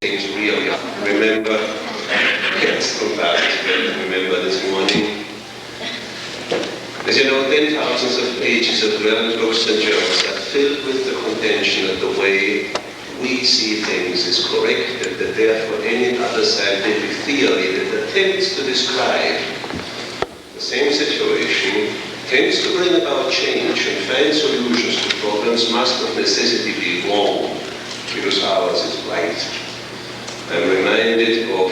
things really remember. Yes, remember this morning. As you know, 10,000s of pages of learned books and journals are filled with the contention that the way we see things is correct, and that therefore any other scientific theory that attempts to describe the same situation, tends to bring about change and find solutions to problems must of necessity be wrong, because ours is right. I'm reminded of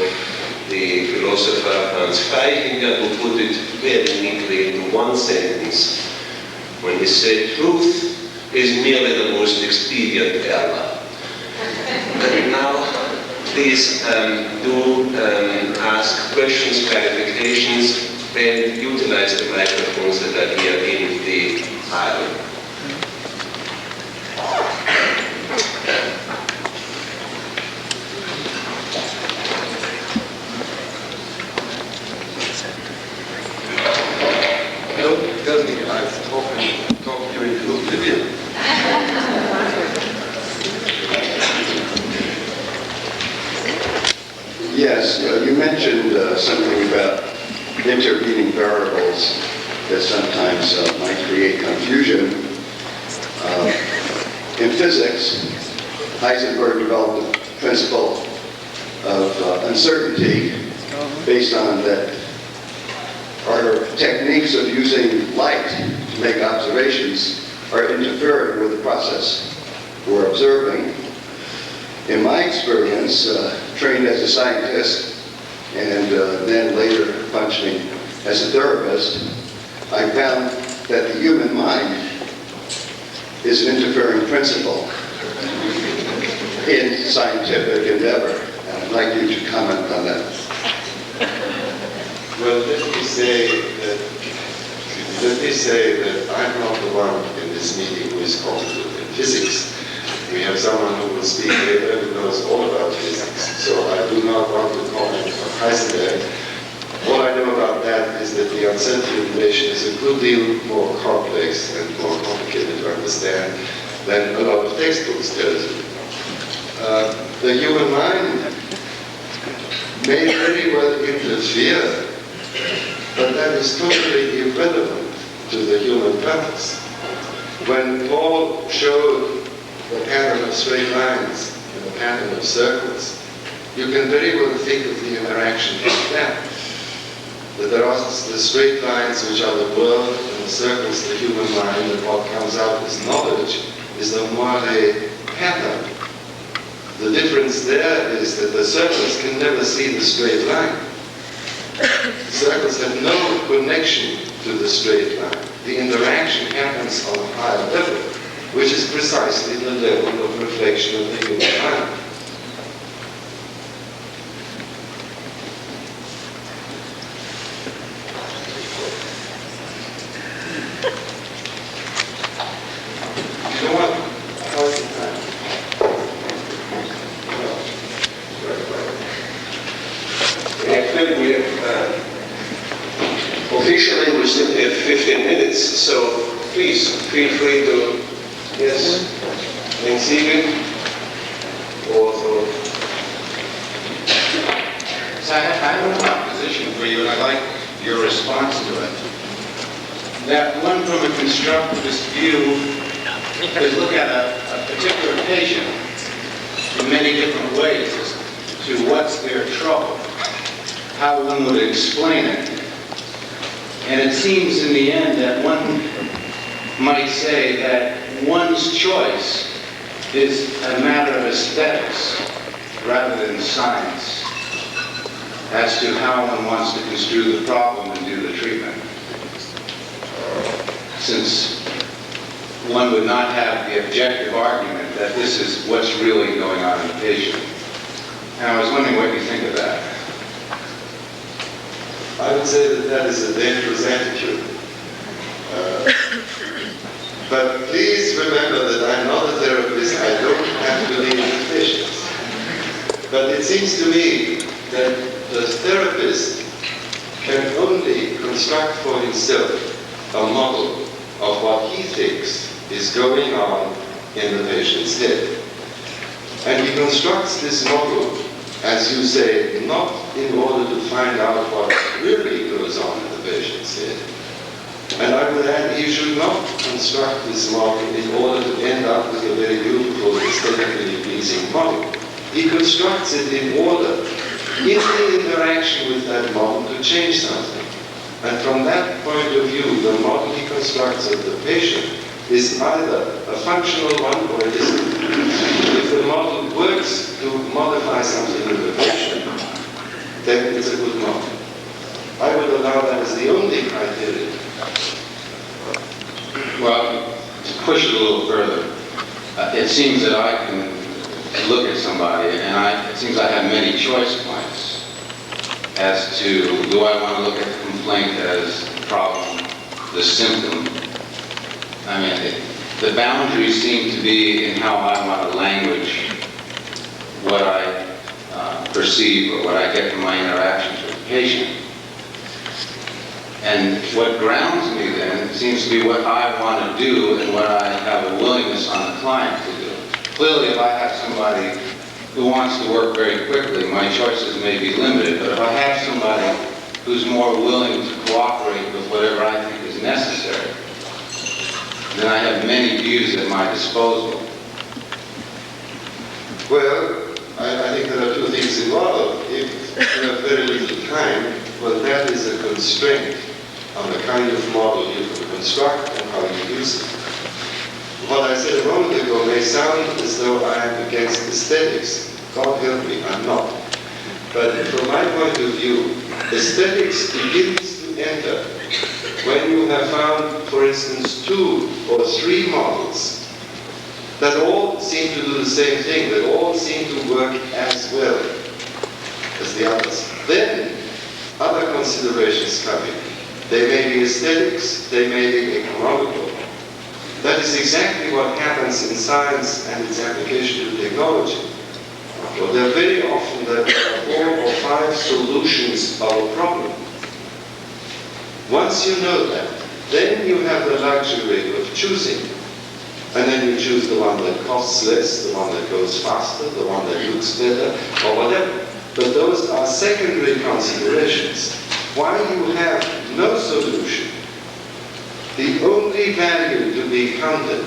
the philosopher Hans Feichinger, who put it very neatly into one sentence when he said, "Truth is merely the most expedient error." And now, please do ask questions, clarifications, and utilize the microphones that are here in the aisle. Talk you into oblivion. Yes, you mentioned something about intervening variables that sometimes might create confusion. In physics, Heisenberg developed a principle of uncertainty based on that our techniques of using light to make observations are interfering with the process we're observing. In my experience, trained as a scientist and then later functioning as a therapist, I found that the human mind is an interfering principle in scientific endeavor. And I'd like you to comment on that. Well, let me say that I'm not the one in this meeting who is competent in physics. We have someone who will speak later who knows all about physics. So I do not want to comment on Heisenberg. All I know about that is that the uncertainty relation is a good deal more complex and more complicated to understand than a lot of textbooks tell you. The human mind may very well interfere, but that is totally irrelevant to the human purpose. When Paul showed the pattern of straight lines and the pattern of circles, you can very well think of the interaction like that. That there are the straight lines which are the world and the circles the human mind, and what comes out as knowledge is the M.R.I. pattern. The difference there is that the circles can never see the straight line. Circles have no connection to the straight line. The interaction happens on a higher level, which is precisely the level of reflection of the human mind. You know what? How's the time? Officially, we still have 15 minutes, so please feel free to, yes, Steven, or So I have a proposition for you, and I like your response to it. That one, from a constructivist view, could look at a particular patient in many different ways as to what's their trouble, how one would explain it. And it seems in the end that one might say that one's choice is a matter of aesthetics rather than science as to how one wants to construe the problem and do the treatment. Since one would not have the objective argument that this is what's really going on in the patient. And I was wondering what you think of that. I would say that that is a dangerous attitude. But please remember that I'm not a therapist. I don't have to deal with patients. But it seems to me that the therapist can only construct for himself a model of what he thinks is going on in the patient's head. And he constructs this model, as you say, not in order to find out what really goes on in the patient's head. And I would add, he should not construct this model in order to end up with a very beautiful, aesthetically pleasing model. He constructs it in order, in the interaction with that model, to change something. And from that point of view, the model he constructs of the patient is either a functional one or it isn't. If the model works to modify something in the patient, then it's a good model. I would allow that as the only criterion. Well, to push it a little further, it seems that I can look at somebody, and it seems I have many choice points as to, do I want to look at the complaint as the problem, the symptom? I mean, the boundaries seem to be in how I want to language what I perceive or what I get from my interactions with the patient. And what grounds me then seems to be what I want to do and what I have a willingness on the client to do. Clearly, if I have somebody who wants to work very quickly, my choices may be limited, but if I have somebody who's more willing to cooperate with whatever I think is necessary, then I have many views at my disposal. Well, I think there are two things involved. If you have very little time, well, that is a constraint on the kind of model you can construct and how you use it. What I said a moment ago may sound as though I am against aesthetics. God help me, I'm not. But from my point of view, aesthetics begins to enter when you have found, for instance, 2 or 3 models that all seem to do the same thing, that all seem to work as well as the others. Then other considerations come in. They may be aesthetics, they may be economical. That is exactly what happens in science and its application to technology. Well, there are very often there are 4 or 5 solutions of a problem. Once you know that, then you have the luxury of choosing. And then you choose the one that costs less, the one that goes faster, the one that looks better, or whatever. But those are secondary considerations. While you have no solution, the only value to be counted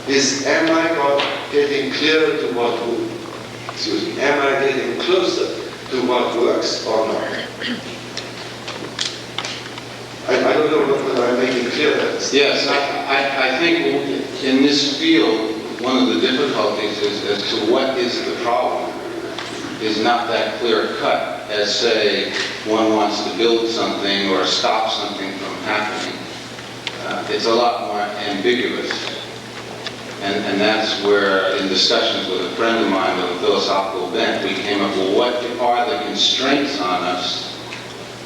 is, am I getting clearer to what am I getting closer to what works or not? I don't know whether I'm making clear that. Yes, I think in this field, one of the difficulties is as to what is the problem is not that clear cut as, say, one wants to build something or stop something from happening. It's a lot more ambiguous. And that's where, in discussions with a friend of mine with a philosophical bent, we came up with what are the constraints on us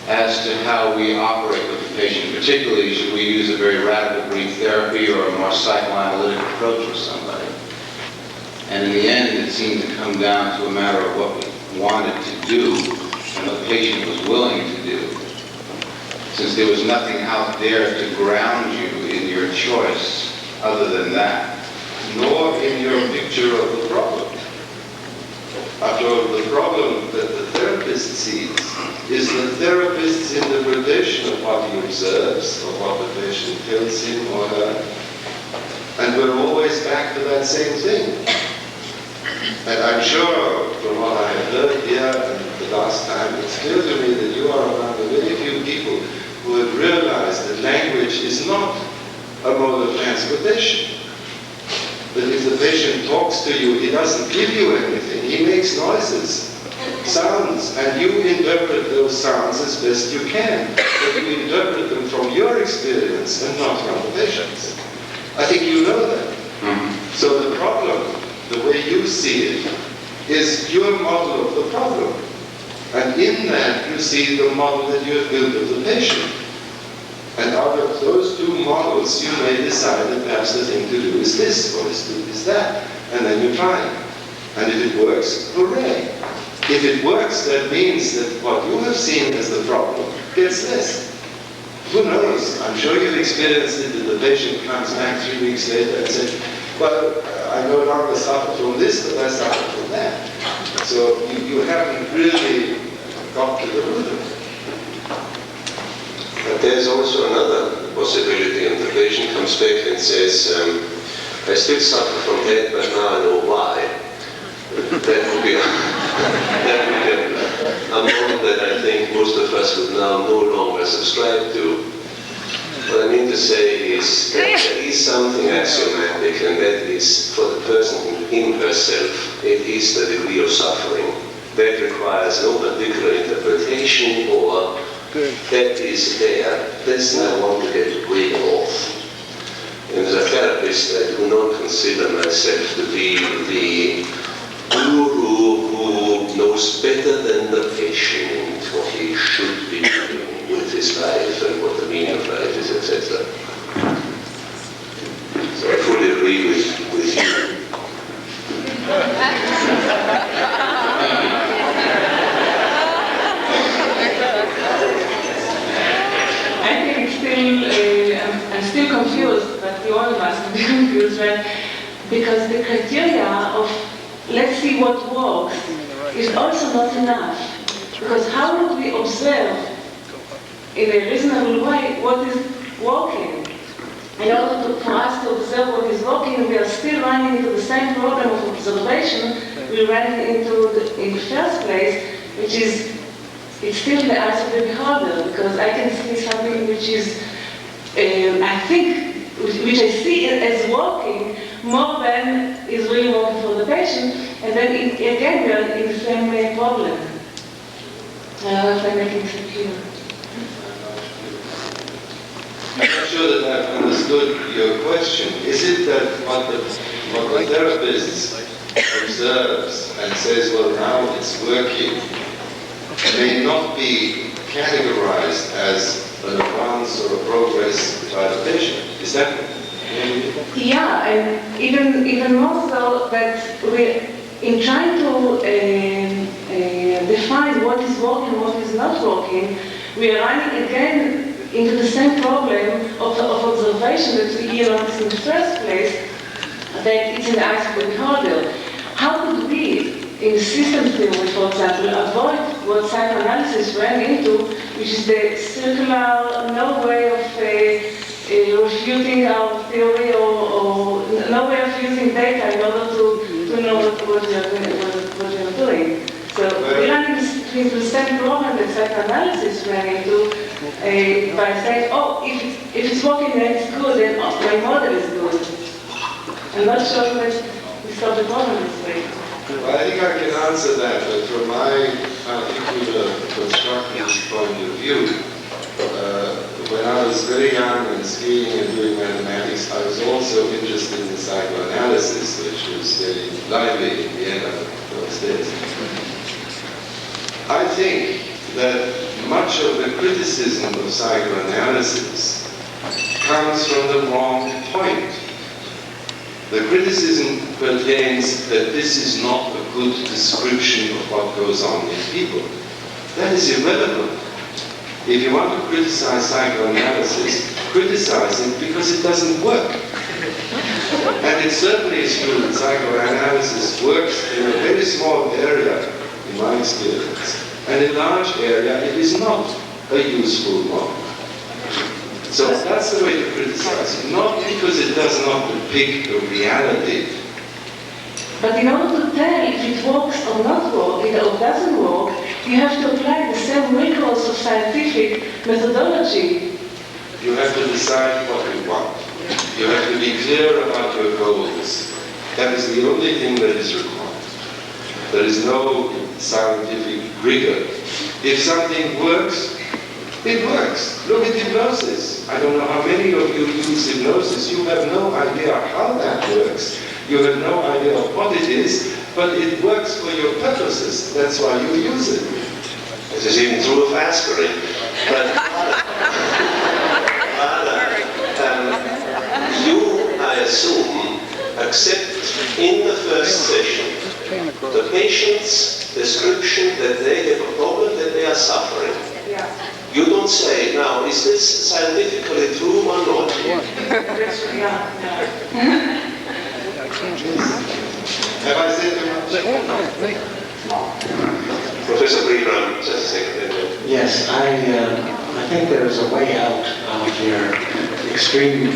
as to how we operate with the patient. Particularly, should we use a very radical brief therapy or a more psychoanalytic approach with somebody? And in the end, it seemed to come down to a matter of what we wanted to do and what the patient was willing to do. Since there was nothing out there to ground you in your choice other than that. Nor in your picture of the problem. After all, the problem that the therapist sees is the therapist's interpretation of what he observes, of what the patient tells him or her. And we're always back to that same thing. And I'm sure, from what I have heard here and the last time, it's clear to me that you are among the very few people who have realized that language is not a mode of transportation. That if the patient talks to you, he doesn't give you anything. He makes noises, sounds, and you interpret those sounds as best you can. But you interpret them from your experience and not from the patient's. I think you know that. Mm-hmm. So the problem, the way you see it, is your model of the problem. And in that, you see the model that you have built of the patient. And out of those 2 models, you may decide that perhaps the thing to do is this, or is that. And then you try it. And if it works, hooray. If it works, that means that what you have seen as the problem gets less. Who knows? I'm sure you've experienced it that the patient comes back 3 weeks later and says, well, I no longer suffer from this, but I suffer from that. So you haven't really got to the root of it. But there's also another possibility, and the patient comes back and says, I still suffer from that, but now I know why. That would be a model that I think most of us would now no longer subscribe to. What I mean to say is that there is something axiomatic, and that is for the person in herself, it is the degree of suffering. That requires no particular interpretation or that is there. This I want to get rid of. And as a therapist, I do not consider myself to be the guru who knows better than the patient what he should be doing with his life and what the meaning of life is, etc. So I fully agree with you. I think it's still, I'm still confused, but you all must be confused, right? Because the criteria of let's see what works is also not enough. Because how would we observe in a reasonable way what is working? In order for us to observe what is working, we are still running into the same problem of observation we ran into in the first place, which is, it's still in the eyes of the beholder, because I can see something which is, I think, which I see as working more than is really working for the patient, and then again we are in the same problem. I don't know if I'm making sense here. I'm not sure that I've understood your question. Is it that what the therapist observes and says, well, now it's working, may not be categorized as an advance or a progress by the patient? Is that? Yeah, and even more so that we, in trying to define what is working, what is not working, we are running again into the same problem of observation that we hear on this in the first place, that it's in the eyes of the beholder. How could we, in the system theory, for example, avoid what psychoanalysis ran into, which is the circular, no way of refuting our theory or no way of using data in order to know what we are doing. So we run into the same problem that psychoanalysis ran into by saying, oh, if it's working then it's good, then my model is good. I'm not sure that we solve the problem this way. Well, I think I can answer that, but from my particular constructivist point of view, when I was very young and skiing and doing mathematics, I was also interested in psychoanalysis, which was very lively in Vienna those days. I think that much of the criticism of psychoanalysis comes from the wrong point. The criticism pertains that this is not a good description of what goes on in people. That is irrelevant. If you want to criticize psychoanalysis, criticize it because it doesn't work. And it certainly is true that psychoanalysis works in a very small area, in my experience. And in a large area, it is not a useful model. So that's the way to criticize it, not because it does not depict a reality. But in order to tell if it works or not work, or doesn't work, you have to apply the same rigors of scientific methodology. You have to decide what you want. You have to be clear about your goals. That is the only thing that is required. There is no scientific rigor. If something works, it works. Look at hypnosis. I don't know how many of you use hypnosis. You have no idea how that works. You have no idea of what it is, but it works for your purposes. That's why you use it. This is even true of aspirin. But you, I assume, accept in the first session the patient's description that they have a problem, that they are suffering. Yeah. You don't say, now, is this scientifically true or not? Yeah. Have I said too much? Professor Breedram, just a second. Yes, I think there is a way out of your extreme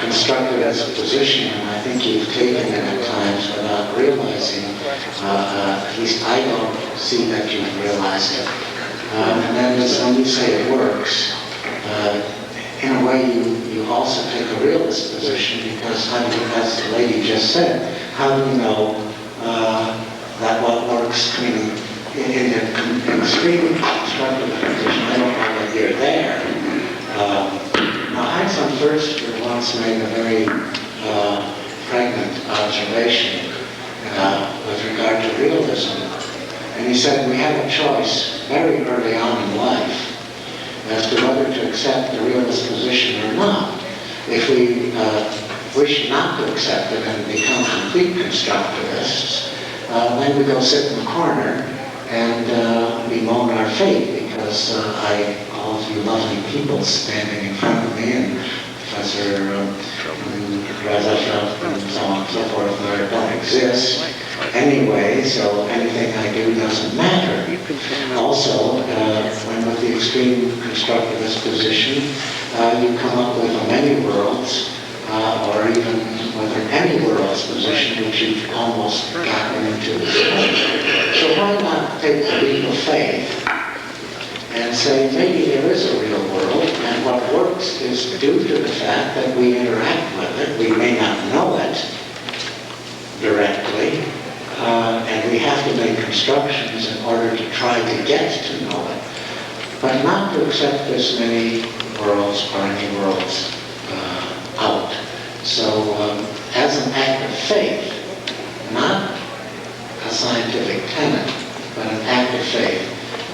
constructivist position, and I think you've taken it at times without realizing, at least I don't see that you've realized it. And that is when you say it works, in a way you also take a realist position, because how do you, as the lady just said, how do you know that what works, I mean, in the extreme constructive position, I don't know that you're there. Now, Foerster once made a very pregnant observation with regard to realism. And he said we have a choice very early on in life as to whether to accept the realist position or not. If we wish not to accept it and become complete constructivists, then we go sit in the corner and bemoan our fate, because all of you lovely people standing in front of me, and Professor Glassersfeld and so on and so forth, don't exist anyway, so anything I do doesn't matter. Also, when with the extreme constructivist position, you come up with a many worlds, or even with an any worlds position, which you've almost gotten into. So why not take the leap of faith and say maybe there is a real world, and what works is due to the fact that we interact with it. We may not know it directly, and we have to make constructions in order to try to get to know it, but not to accept this many worlds or any worlds out. So as an act of faith, not a scientific tenet, but an act of faith,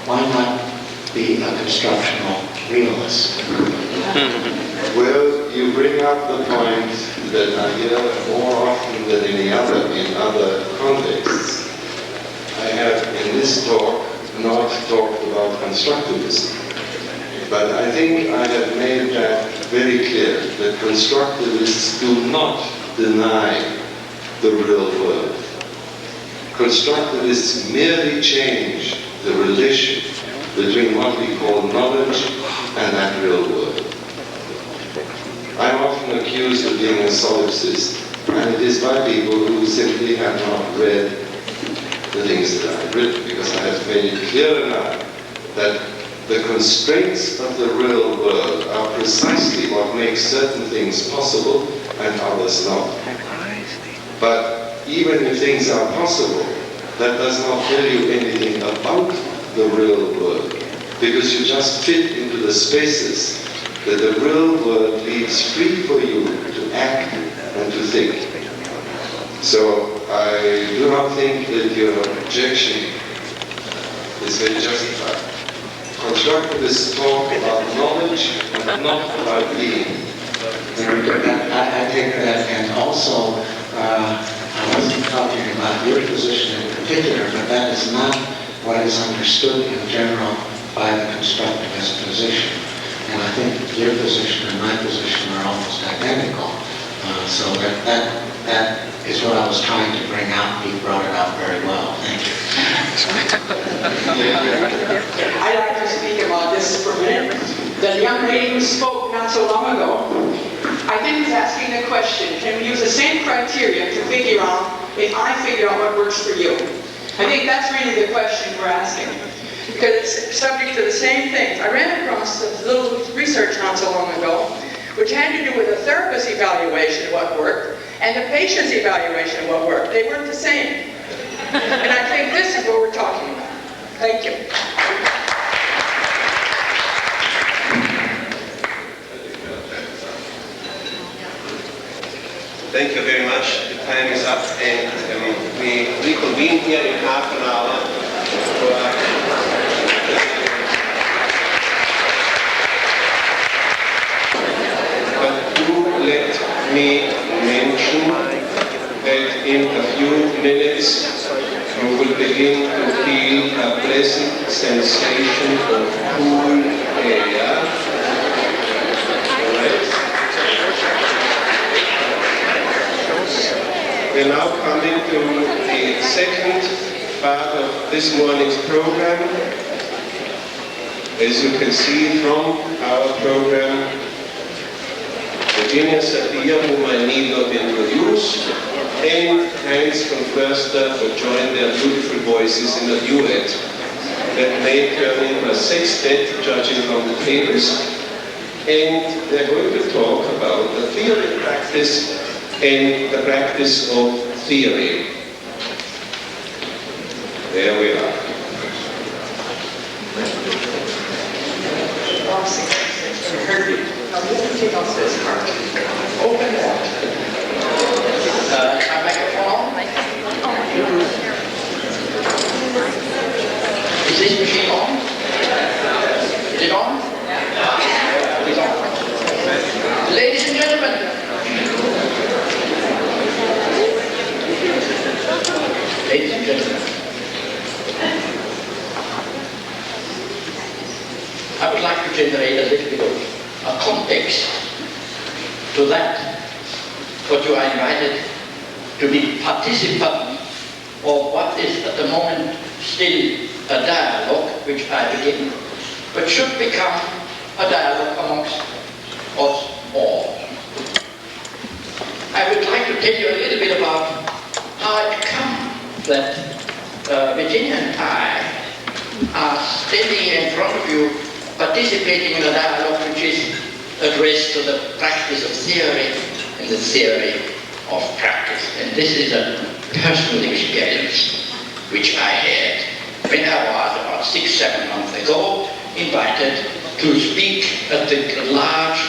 why not be a constructional realist? Well, you bring up the point that I hear more often than any other in other contexts. I have in this talk not talked about constructivism, but I think I have made that very clear, that constructivists do not deny the real world. Constructivists merely change the relation between what we call knowledge and that real world. I'm often accused of being a solipsist, and it is by people who simply have not read the things that I've written, because I have made it clear enough that the constraints of the real world are precisely what makes certain things possible and others not. But even if things are possible, that does not tell you anything about the real world, because you just fit into the spaces that the real world leaves free for you to act and to think. So I do not think that your objection is very justified. Constructivists talk about knowledge and not about being. Very good. I take that, and also I wasn't talking about your position in particular, but that is not what is understood in general by the constructivist position. And I think your position and my position are almost identical. So that is what I was trying to bring out. You brought it out very well. Thank you. I'd like to speak about this for a minute. The young lady who spoke not so long ago, I think was asking the question, can we use the same criteria to figure out if I figure out what works for you? I think that's really the question we're asking, because it's subject to the same things. I ran across a little research not so long ago, which had to do with the therapist's evaluation of what worked and the patient's evaluation of what worked. They weren't the same. And I think this is what we're talking about. Thank you. Thank you very much. The time is up, and we reconvene here in half an hour. But do let me mention that in a few minutes you will begin to feel a pleasant sensation of cool air. We're now coming to the second part of this morning's program. As you can see from our program, Virginia Satir, whom I need not introduce, and Heinz from Foerster will join their beautiful voices in a duet that may turn into a sextet, judging from the tables. And they're going to talk about the theory practice and the practice of theory. There we are. Open that. A microphone. Is this machine on? Is it on? It is on. Ladies and gentlemen. Ladies and gentlemen. I would like to generate a little bit of a context to that, what you are invited to be participant of what is at the moment still a dialogue, which I begin, but should become a dialogue amongst us all. I would like to tell you a little bit about how it comes that Virginia and I are standing in front of you participating in a dialogue which is addressed to the practice of theory and the theory of practice. And this is a personal experience which I had when I was about 6-7 months ago invited to speak at the large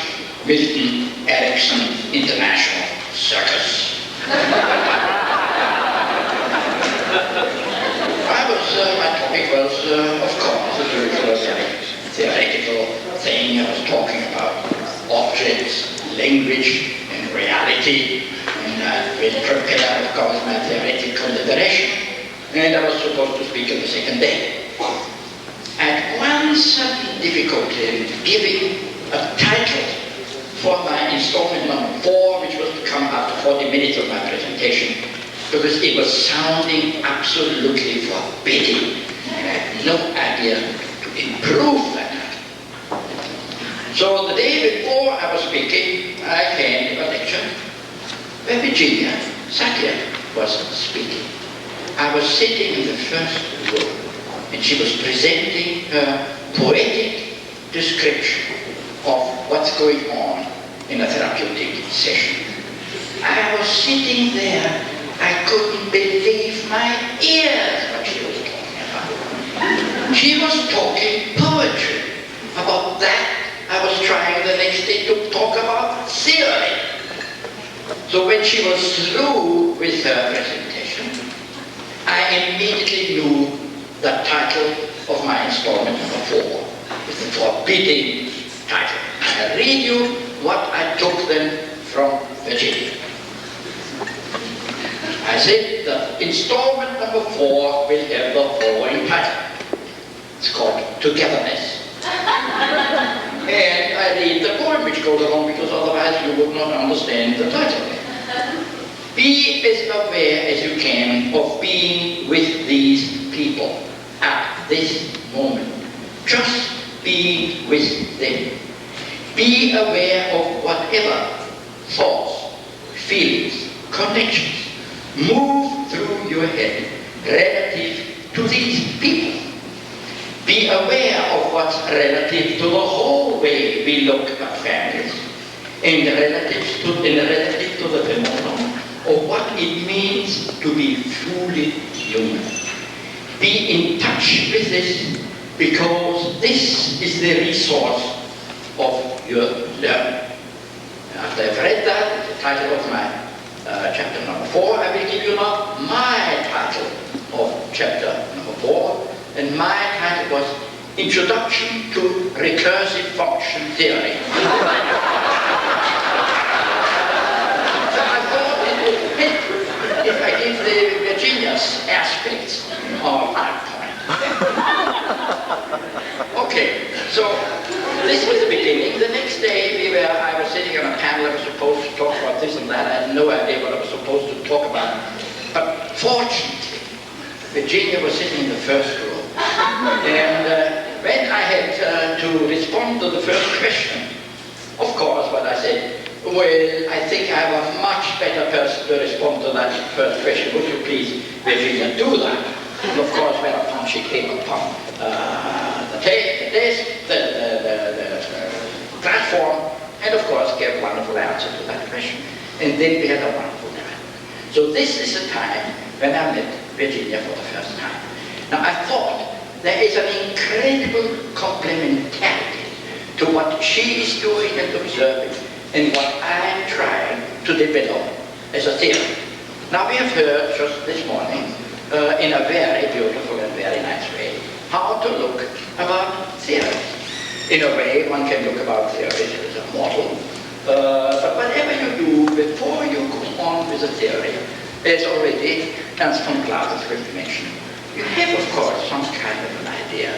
Milton Erickson International Circus. My topic was, of course, a very theoretical thing. I was talking about objects, language, and reality, and I will prepare, of course, my theoretical liberation. And I was supposed to speak on the second day. I had one sudden difficulty in giving a title for my installment number 4, which was to come after 40 minutes of my presentation, because it was sounding absolutely forbidding, and I had no idea to improve that. So the day before I was speaking, I came to a lecture where Virginia Satir was speaking. I was sitting in the first row, and she was presenting her poetic description of what's going on in a therapeutic session. I was sitting there, I couldn't believe my ears what she was talking about. She was talking poetry. About that, I was trying the next day to talk about theory. So when she was through with her presentation, I immediately knew the title of my installment number 4, with the forbidding title. I read you what I took then from Virginia. I said that installment number 4 will have the following title. It's called Togetherness. And I read the poem which goes along, because otherwise you would not understand the title. Be as aware as you can of being with these people at this moment. Just being with them. Be aware of whatever thoughts, feelings, connections move through your head relative to these people. Be aware of what's relative to the whole way we look at families, and relative to the phenomenon of what it means to be truly human. Be in touch with this, because this is the resource of your learning. After I've read that, the title of my chapter number 4, I will give you now my title of chapter number 4, and my title was Introduction to Recursive Function Theory. I thought it would fit if I give the Virginia's aspects of my point. Okay, so this was the beginning. The next day I was sitting on a panel. I was supposed to talk about this and that. I had no idea what I was supposed to talk about. But fortunately, Virginia was sitting in the first row. And when I had to respond to the first question, of course, what I said, well, I think I'm a much better person to respond to that first question. Would you please, Virginia, do that? And of course, whereupon she came upon the platform, and of course gave a wonderful answer to that question. And then we had a wonderful time. So this is the time when I met Virginia for the first time. Now I thought there is an incredible complementarity to what she is doing and observing and what I am trying to develop as a theory. Now we have heard just this morning in a very beautiful and very nice way how to look about theories. In a way, one can look about theories as a model, but whatever you do before you go on with a theory, as already Ernst von Glassersfeld mentioned, you have, of course, some kind of an idea.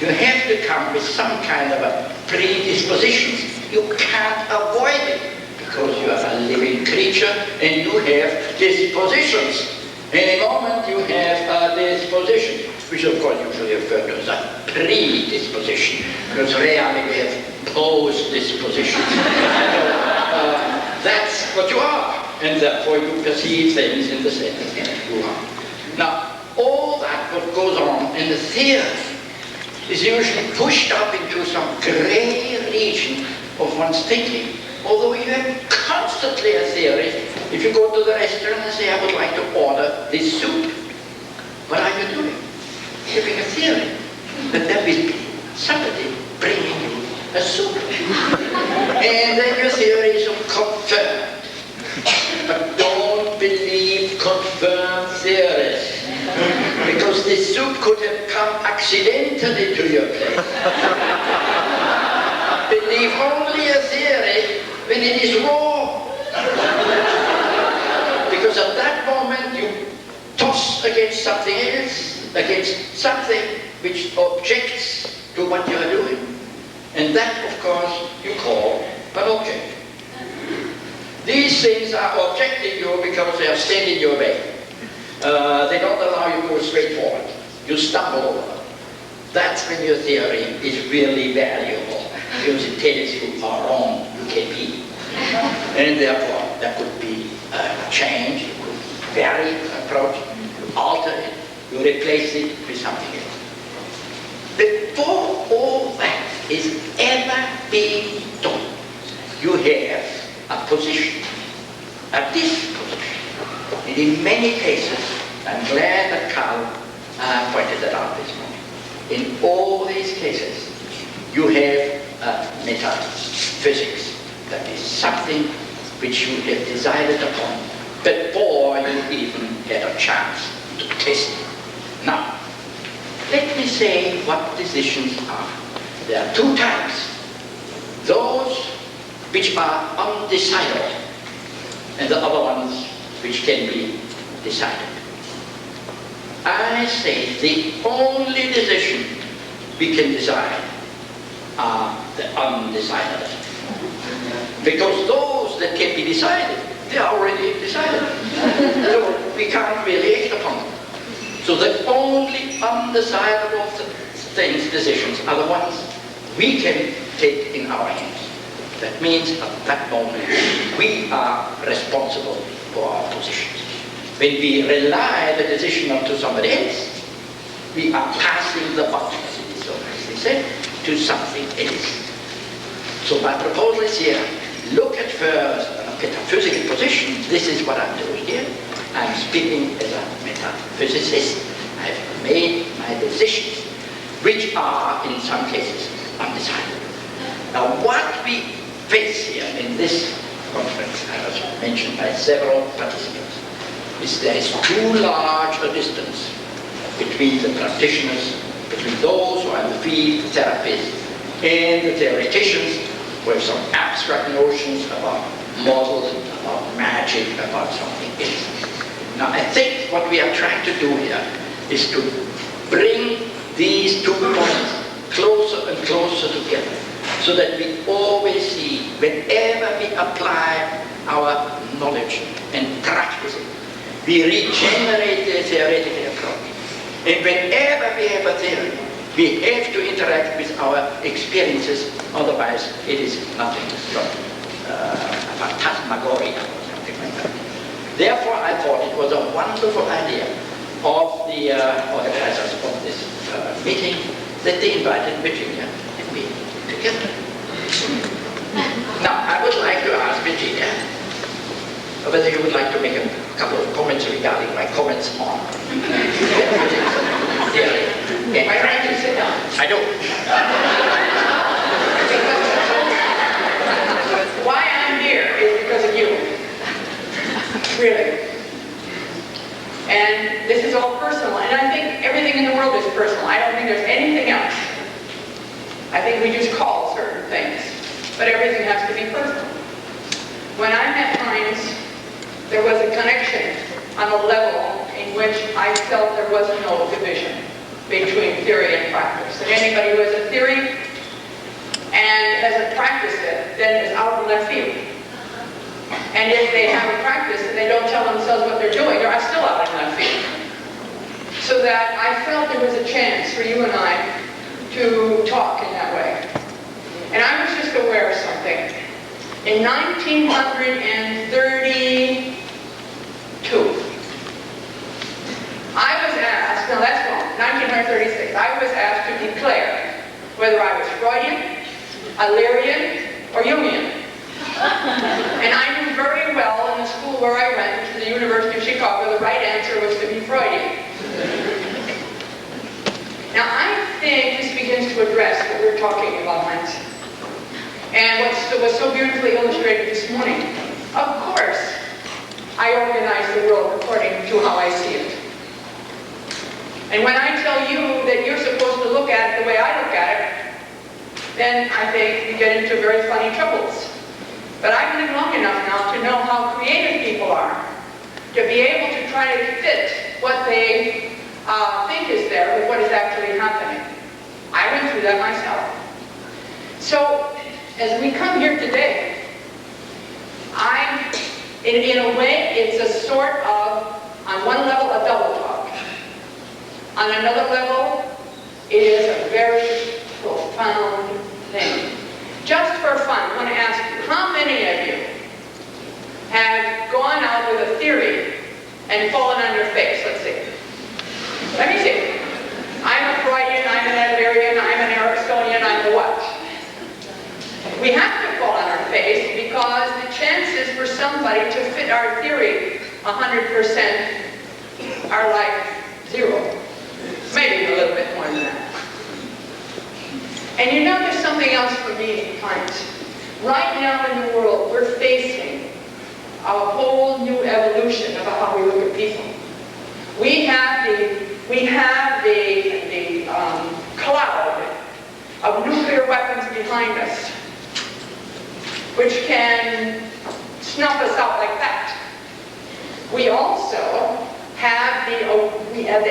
You have to come with some kind of a predisposition. You can't avoid it because you are a living creature and you have dispositions. Any moment you have a disposition, which of course usually referred to as a predisposition, because rarely we have post-dispositions. That's what you are, and therefore you perceive things in the same way you are. Now, all that what goes on in the theory is usually pushed up into some grey region of one's thinking. Although you have constantly a theory, if you go to the restaurant and say, I would like to order this soup, what are you doing? Having a theory that there will be somebody bringing you a soup. And then your theory is confirmed. But don't believe confirmed theories. Because this soup could have come accidentally to your place. Believe only a theory when it is wrong. Because at that moment you toss against something else, against something which objects to what you are doing. And that, of course, you call an object. These things are objecting you because they are standing your way. They don't allow you to go straight forward. You stumble over them. That's when your theory is really valuable, because it tells you how wrong you can be. And therefore, there could be a change, you could vary the approach, you alter it, you replace it with something else. Before all that is ever being done, you have a position, a disposition. And in many cases, I'm glad that Carl pointed that out this morning. In all these cases, you have metaphysics. That is something which you have decided upon before you even had a chance to test it. Now, let me say what decisions are. There are two types. Those which are undecided, and the other ones which can be decided. I say the only decision we can decide are the undecided. Because those that can be decided, they are already decided. So we can't really act upon them. So the only undecided of the things, decisions, are the ones we can take in our hands. That means at that moment, we are responsible for our positions. When we rely the decision onto somebody else, we are passing the buck, as it is so nicely said, to something else. So my proposal is here, look at first a metaphysical position. This is what I'm doing here. I'm speaking as a metaphysicist. I've made my decisions, which are, in some cases, undecided. Now, what we face here in this conference, as mentioned by several participants, is there is too large a distance between the practitioners, between those who are in the field, therapists, and the theoreticians, who have some abstract notions about models, about magic, about something else. Now, I think what we are trying to do here is to bring these 2 points closer and closer together, so that we always see, whenever we apply our knowledge knowledge and practice it. We regenerate the theoretical approach. And whenever we have a theory, we have to interact with our experiences, otherwise it is nothing but a phantasmagoria or something like that. Therefore, I thought it was a wonderful idea of the organizers of this meeting that they invited Virginia and me together. Now, I would like to ask Virginia whether you would like to make a couple of comments regarding my comments on theory. Am I right to sit down? I do. Why I'm here is because of you. Really. And this is all personal, and I think everything in the world is personal. I don't think there's anything else. I think we just call certain things, but everything has to be personal. When I met Heinz, there was a connection on a level in which I felt there was no division between theory and practice. That anybody who has a theory and hasn't practiced it, then is out in left field. And if they have a practice and they don't tell themselves what they're doing, they're still out in left field. So that I felt there was a chance for you and I to talk in that way. And I was just aware of something. In 1932, I was asked, no that's wrong, 1936, I was asked to declare whether I was Freudian, Illyrian, or Jungian. And I knew very well in the school where I went, to the University of Chicago, the right answer was to be Freudian. Now I think this begins to address what we're talking about, Heinz. And what was so beautifully illustrated this morning. Of course, I organize the world according to how I see it. And when I tell you that you're supposed to look at it the way I look at it, then I think we get into very funny troubles. But I've lived long enough now to know how creative people are, to be able to try to fit what they think is there with what is actually happening. I went through that myself. So, as we come here today, in a way, it's a sort of, on one level, a double talk. On another level, it is a very profound thing. Just for fun, I want to ask you, how many of you have gone out with a theory and fallen on your face? Let's see. Let me see. I'm a Freudian, I'm an Adlerian, I'm an Ericssonian, I'm a what? We have to fall on our face because the chances for somebody to fit our theory 100% are like 0. Maybe a little bit more than that. And you know there's something else for me, Heinz. Right now in the world, we're facing a whole new evolution of how we look at people. We have the cloud of nuclear weapons behind us, which can snuff us out like that. We also have the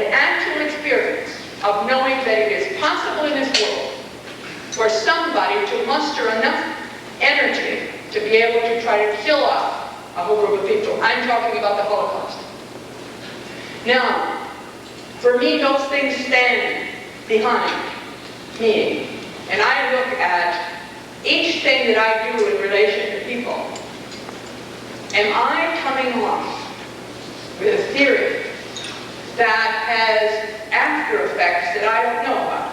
actual experience of knowing that it is possible in this world for somebody to muster enough energy to be able to try to kill off a whole group of people. I'm talking about the Holocaust. Now, for me, those things stand behind me. And I look at each thing that I do in relation to people. Am I coming along with a theory that has after effects that I don't know about?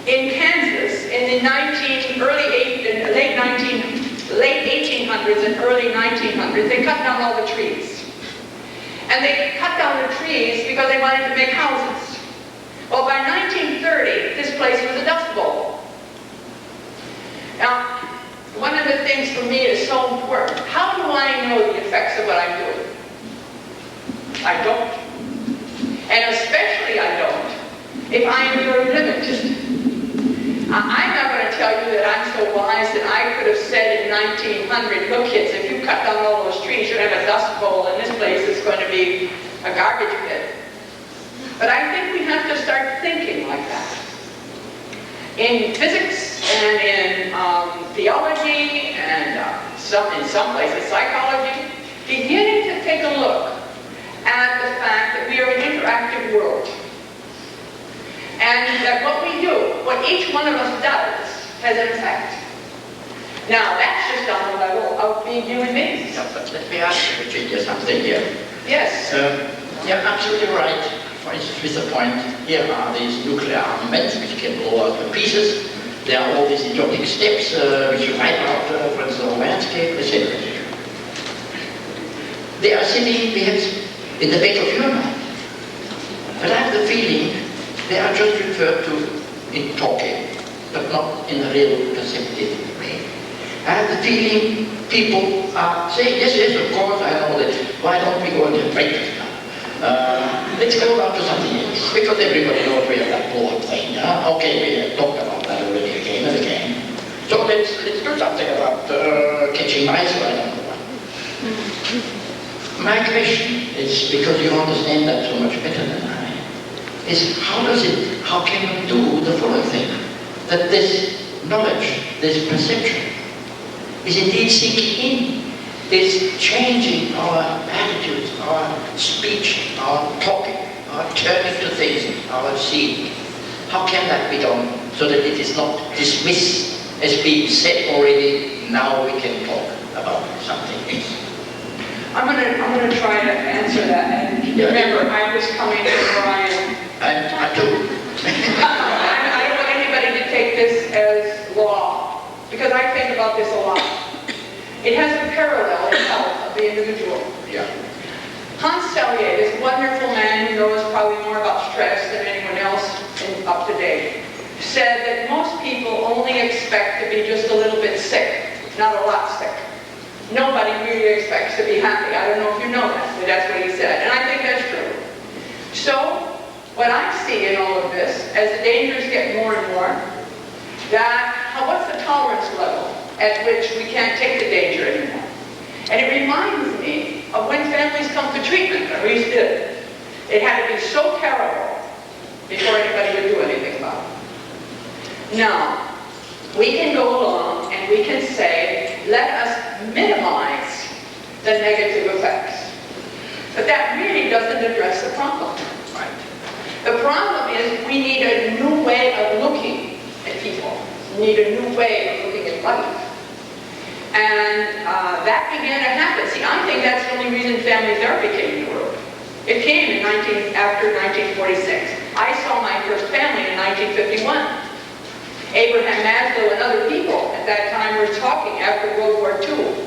In Kansas, in the late 1800s and early 1900s, they cut down all the trees. And they cut down the trees because they wanted to make houses. Well, by 1930, this place was a dust bowl. Now, one of the things for me is so important. How do I know the effects of what I'm doing? I don't. And especially I don't if I am very limited. I'm not going to tell you that I'm so wise that I could have said in 1900, look kids, if you cut down all those trees, you'll have a dust bowl and this place is going to be a garbage pit. But I think we have to start thinking like that. In physics and in theology and in some places psychology, beginning to take a look at the fact that we are an interactive world. And that what we do, what each one of us does, has an effect. Now, that's just on the level of being human beings. Yeah, but let me ask you, Virginia, something here. Yes. You're absolutely right. For instance, with the point, here are these nuclear armaments which can blow out to pieces. There are all these idiotic steps which you write out, for instance, the landscape, etc. They are sitting perhaps in the back of your mind. But I have the feeling they are just referred to in talking, but not in a real perceptive way. I have the feeling people are saying, yes, yes, of course, I know that. Why don't we go into breakfast now? Let's go down to something else, because everybody knows we have that blow-up thing. Okay, we have talked about that already again and again. So let's do something about catching mice, or I don't know what. My question is, because you understand that so much better than I, is how can we do the following thing? That this knowledge, this perception, is indeed sinking in, is changing our attitudes, our speech, our talking, our turning to things, our seeing. How can that be done so that it is not dismissed as being said already, now we can talk about something else? I'm gonna try to answer that. And remember, I'm just coming from where I am. I do. I don't want anybody to take this as law, because I think about this a lot. It has a parallel in health of the individual. Yeah. Hans Selye, this wonderful man who knows probably more about stress than anyone else up to date, said that most people only expect to be just a little bit sick, not a lot sick. Nobody really expects to be happy. I don't know if you know that, but that's what he said. And I think that's true. So, what I see in all of this, as the dangers get more and more, what's the tolerance level at which we can't take the danger anymore? And it reminds me of when families come to treatment, or at least did. It had to be so terrible before anybody would do anything about it. Now, we can go along and we can say, let us minimize the negative effects. But that really doesn't address the problem. Right. The problem is we need a new way of looking at people. We need a new way of looking at life. And that began to happen. See, I think that's the only reason family therapy came in the world. It came after 1946. I saw my first family in 1951. Abraham Maslow and other people at that time were talking after World War II,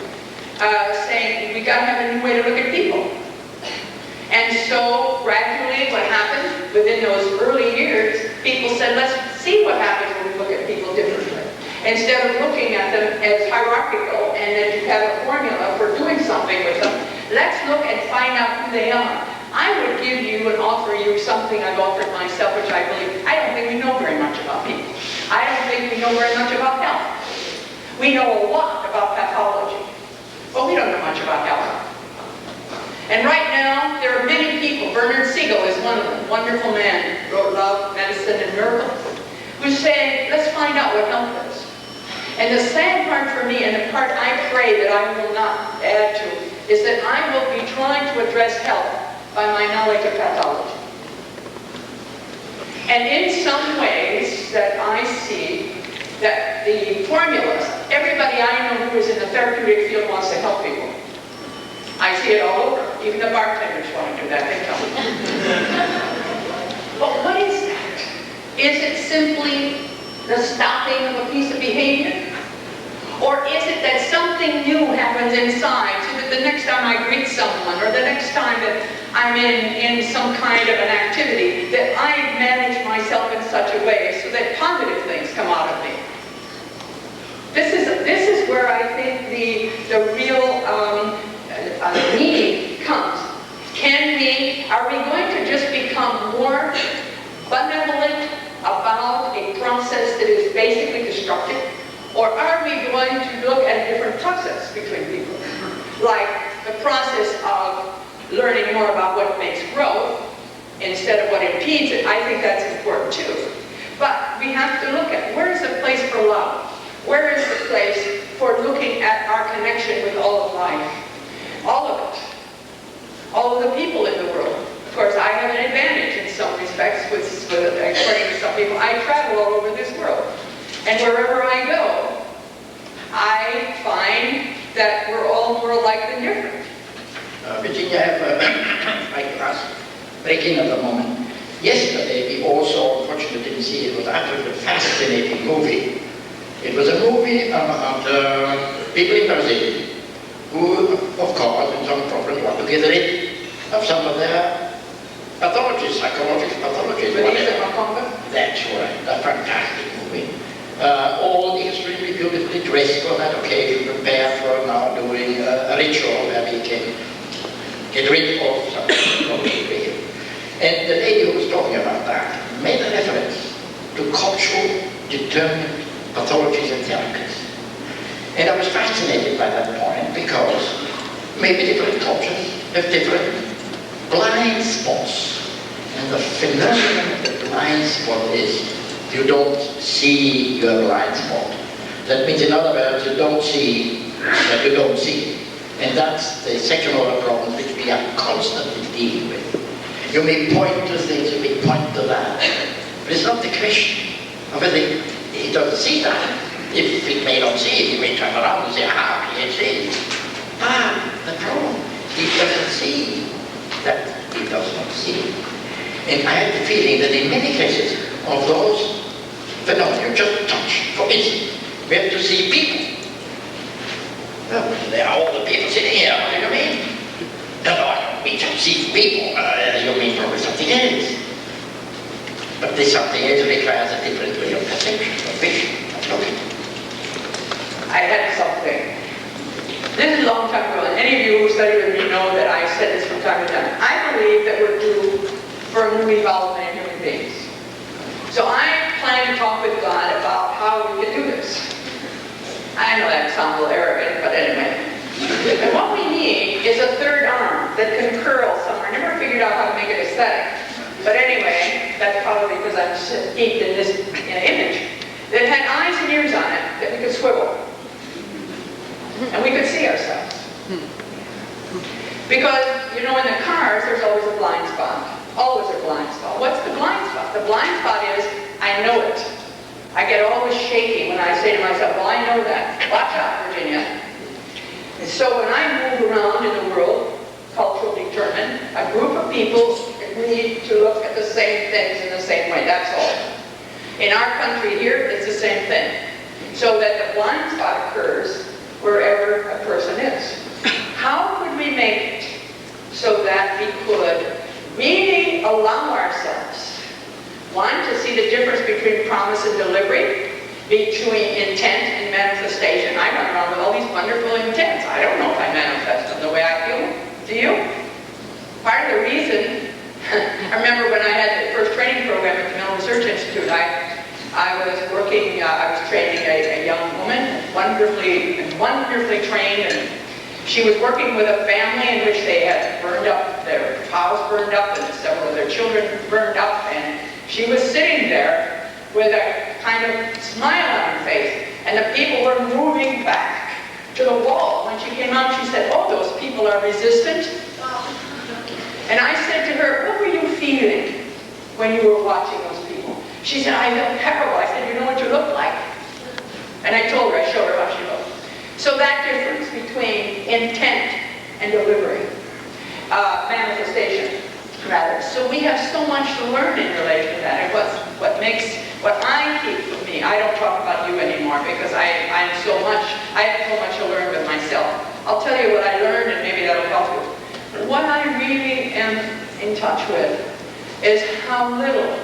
saying we got to have a new way to look at people. And so gradually what happened within those early years, people said, let's see what happens when we look at people differently. Instead of looking at them as hierarchical and that you have a formula for doing something with them, let's look and find out who they are. I would give you and offer you something I've offered myself, which I believe, I don't think we know very much about people. I don't think we know very much about health. We know a lot about pathology, but we don't know much about health. And right now, there are many people, Bernard Siegel is one of them, wonderful man, wrote Love, Medicine, and Miracles, who's saying, let's find out what health is. And the sad part for me, and the part I pray that I will not add to, is that I will be trying to address health by my knowledge of pathology. And in some ways that I see that the formulas, everybody I know who is in the therapeutic field wants to help people. I see it all over. Even the bartenders want to do that, they tell me. But what is that? Is it simply the stopping of a piece of behavior? Or is it that something new happens inside so that the next time I greet someone or the next time that I'm in some kind of an activity that I manage myself in such a way so that positive things come out of me? This is where I think the real need comes. Are we going to just become more benevolent about a process that is basically destructive? Or are we going to look at a different process between people? Like the process of learning more about what makes growth instead of what impedes it. I think that's important too. But we have to look at where is the place for love? Where is the place for looking at our connection with all of life? all of it. All of the people in the world. Of course, I have an advantage in some respects, according to some people. I travel all over this world. And wherever I go, I find that we're all more alike than different. Virginia, I have my class breaking at the moment. Yesterday, we also, unfortunately, didn't see it, but absolutely a fascinating movie. It was a movie about people in Brazil who, of course, in some problems, want to get rid of some of their pathologies, psychological pathologies. That's right, a fantastic movie. All extremely beautifully dressed for that occasion, prepared for now doing a ritual where we can get rid of something. And the lady who was talking about that made a reference to cultural determined pathologies and therapies. And I was fascinated by that point because maybe different cultures have different blind spots. And the phenomenon of the blind spot is you don't see your blind spot. That means, in other words, you don't see that you don't see. And that's the second order problem which we are constantly dealing with. You may point to things, you may point to that. But it's not the question of whether he doesn't see that. If he may not see it, he may turn around and say, he sees. The problem, he doesn't see that he does not see. And I have the feeling that in many cases of those phenomena, just touch, for instance, we have to see people. Well, there are all the people sitting here, what do you mean? No, I don't mean to see people, you mean probably something else. But this something else requires a different way of perception, of vision, of looking. I had something. This is a long time ago, and any of you who study with me know that I said this from time to time. I believe that we're due for a new evolvement in human beings. So I plan to talk with God about how we can do this. I know that sounds a little arrogant, but anyway. And what we need is a third arm that can curl somewhere. I never figured out how to make it aesthetic. But anyway, that's probably because I'm steeped in this image. That had eyes and ears on it that we could swivel. And we could see ourselves. Because, in the cars, there's always a blind spot. Always a blind spot. What's the blind spot? The blind spot is, I know it. I get always shaky when I say to myself, well, I know that. Watch out, Virginia. And so when I move around in the world, culturally determined, a group of people agree to look at the same things in the same way. That's all. In our country here, it's the same thing. So that the blind spot occurs wherever a person is. How could we make it so that we could really allow ourselves, one, to see the difference between promise and delivery, between intent and manifestation. I run around with all these wonderful intents. I don't know if I manifest them the way I feel. Do you? Part of the reason, I remember when I had the first training program at the Mental Research Institute, I was working, I was training a young woman, wonderfully trained, and she was working with a family in which they had burned up, their house burned up, and several of their children burned up, and she was sitting there with a kind of smile on her face, and the people were moving back to the wall. When she came out, she said, oh, those people are resistant. And I said to her, what were you feeling when you were watching those people? She said, I felt terrible. I said, you know what you look like? And I told her, I showed her how she looked. So that difference between intent and delivery, manifestation, rather. So we have so much to learn in relation to that. And what I keep from me, I don't talk about you anymore because I have so much to learn with myself. I'll tell you what I learned and maybe that'll help you. What I really am in touch with is how little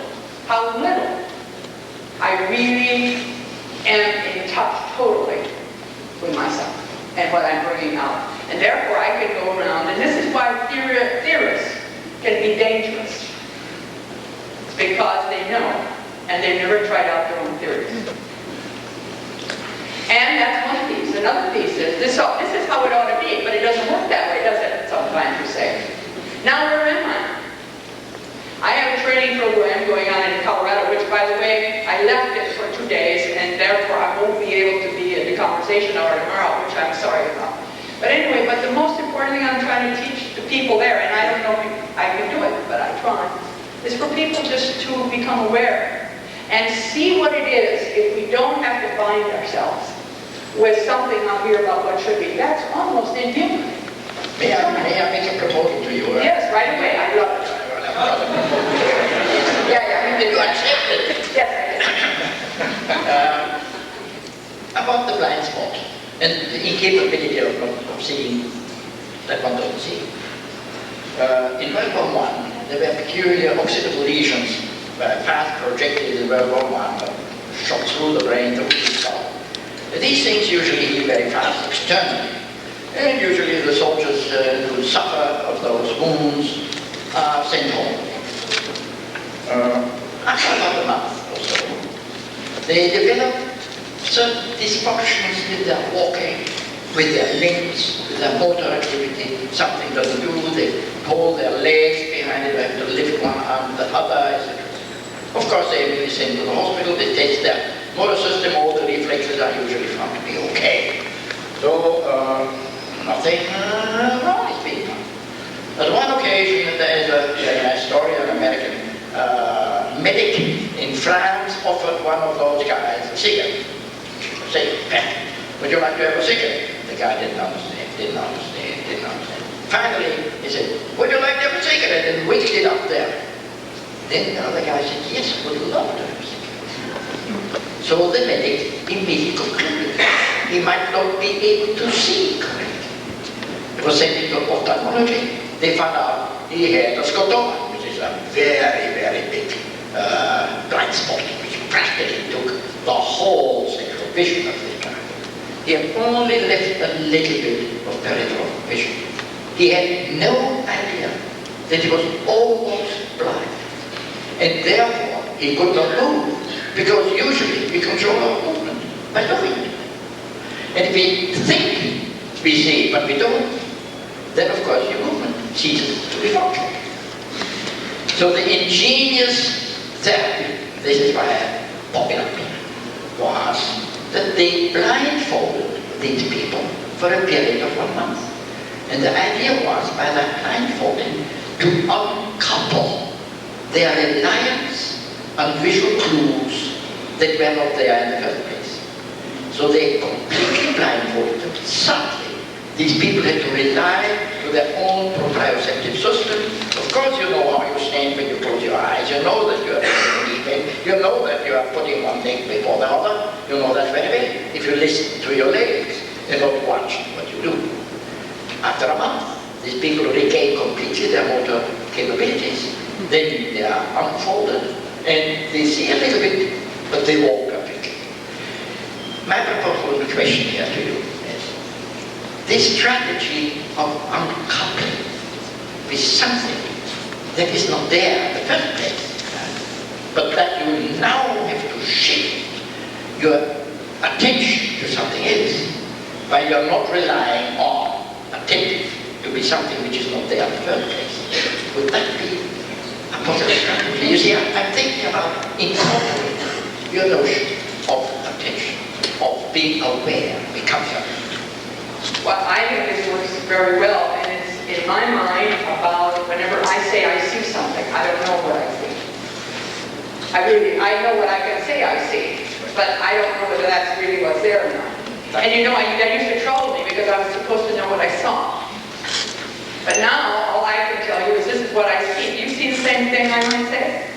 I really am in touch totally with myself and what I'm bringing out. And therefore I can go around, and this is why theorists can be dangerous. It's because they know, and they've never tried out their own theories. And that's one piece. Another piece is, this is how it ought to be, but it doesn't work that way, does it? Sometimes you say. Now where am I? I have a training program going on in Colorado, which, by the way, I left it for 2 days, and therefore I won't be able to be in the conversation hour tomorrow, which I'm sorry about. But anyway, the most important important thing I'm trying to teach the people there, and I don't know if I can do it, but I try, is for people just to become aware and see what it is if we don't have to bind ourselves with something out here about what should be. That's almost inhuman. May I make a proposal to you? Yes, right away. I love it. Yeah, did you accept it? Yes, I did. About the blind spot and the incapability of seeing that one doesn't see. In World War I, there were peculiar occipital lesions fast projected in World War I, shot through the brain, through the skull. These things usually heal very fast externally, and usually the soldiers who suffer of those wounds are sent home. After about a month or so, they develop certain dysfunctions with their walking, with their limbs, with their motor activity. Something doesn't do, they pull their legs behind it, they have to lift one arm, the other, etc. Of course, they will be sent to the hospital, they test their motor system, all the reflexes are usually found to be okay. So, nothing wrong is being done. On one occasion, there is a very nice story of an American medic in France offered one of those guys a cigarette. Say, would you like to have a cigarette? The guy didn't understand. Finally, he said, would you like to have a cigarette? And winked it up there. Then the other guy said, yes, I would love to have a cigarette. So the medic immediately concluded he might not be able to see correctly. He was sent into ophthalmology. They found out he had a scotoma, which is a very, very big blind spot, which practically took the whole central vision of the child. He had only left a little bit of peripheral vision. He had no idea that he was almost blind. And therefore, he could not move, because usually we control our movement by looking at it. And if we think we see, but we don't, then of course your movement ceases to be functional. So the ingenious therapy, this is why I popular, was that they blindfolded these people for a period of 1 month. And the idea was, by that blindfolding, to uncouple their reliance on visual clues that were not there in the first place. So they completely blindfolded them. Suddenly, these people had to rely on their own proprioceptive system. Of course, you know how you stand when you close your eyes. You know that you are sleeping. You know that you are putting one thing before the other. You know that very well. If you listen to your legs and not watch what you do. After a month, these people regain completely their motor capabilities. Then they are unfolded and they see a little bit, but they walk perfectly. My proposal and question here to you is this strategy of uncoupling with something that is not there in the first place, but that you now have to shift your attention to something else, while you're not relying on attentive to be something which is not there in the first place. Would that be a possible strategy? You see, I'm thinking about incorporating your notion of attention, of being aware, becoming aware. Well, I think this works very well, and it's in my mind about whenever I say I see something, I don't know what I see. I know what I can say I see, but I don't know whether that's really what's there or not. And you know, that used to trouble me because I was supposed to know what I saw. But now, all I can tell you is this is what I see. Do you see the same thing, I might say?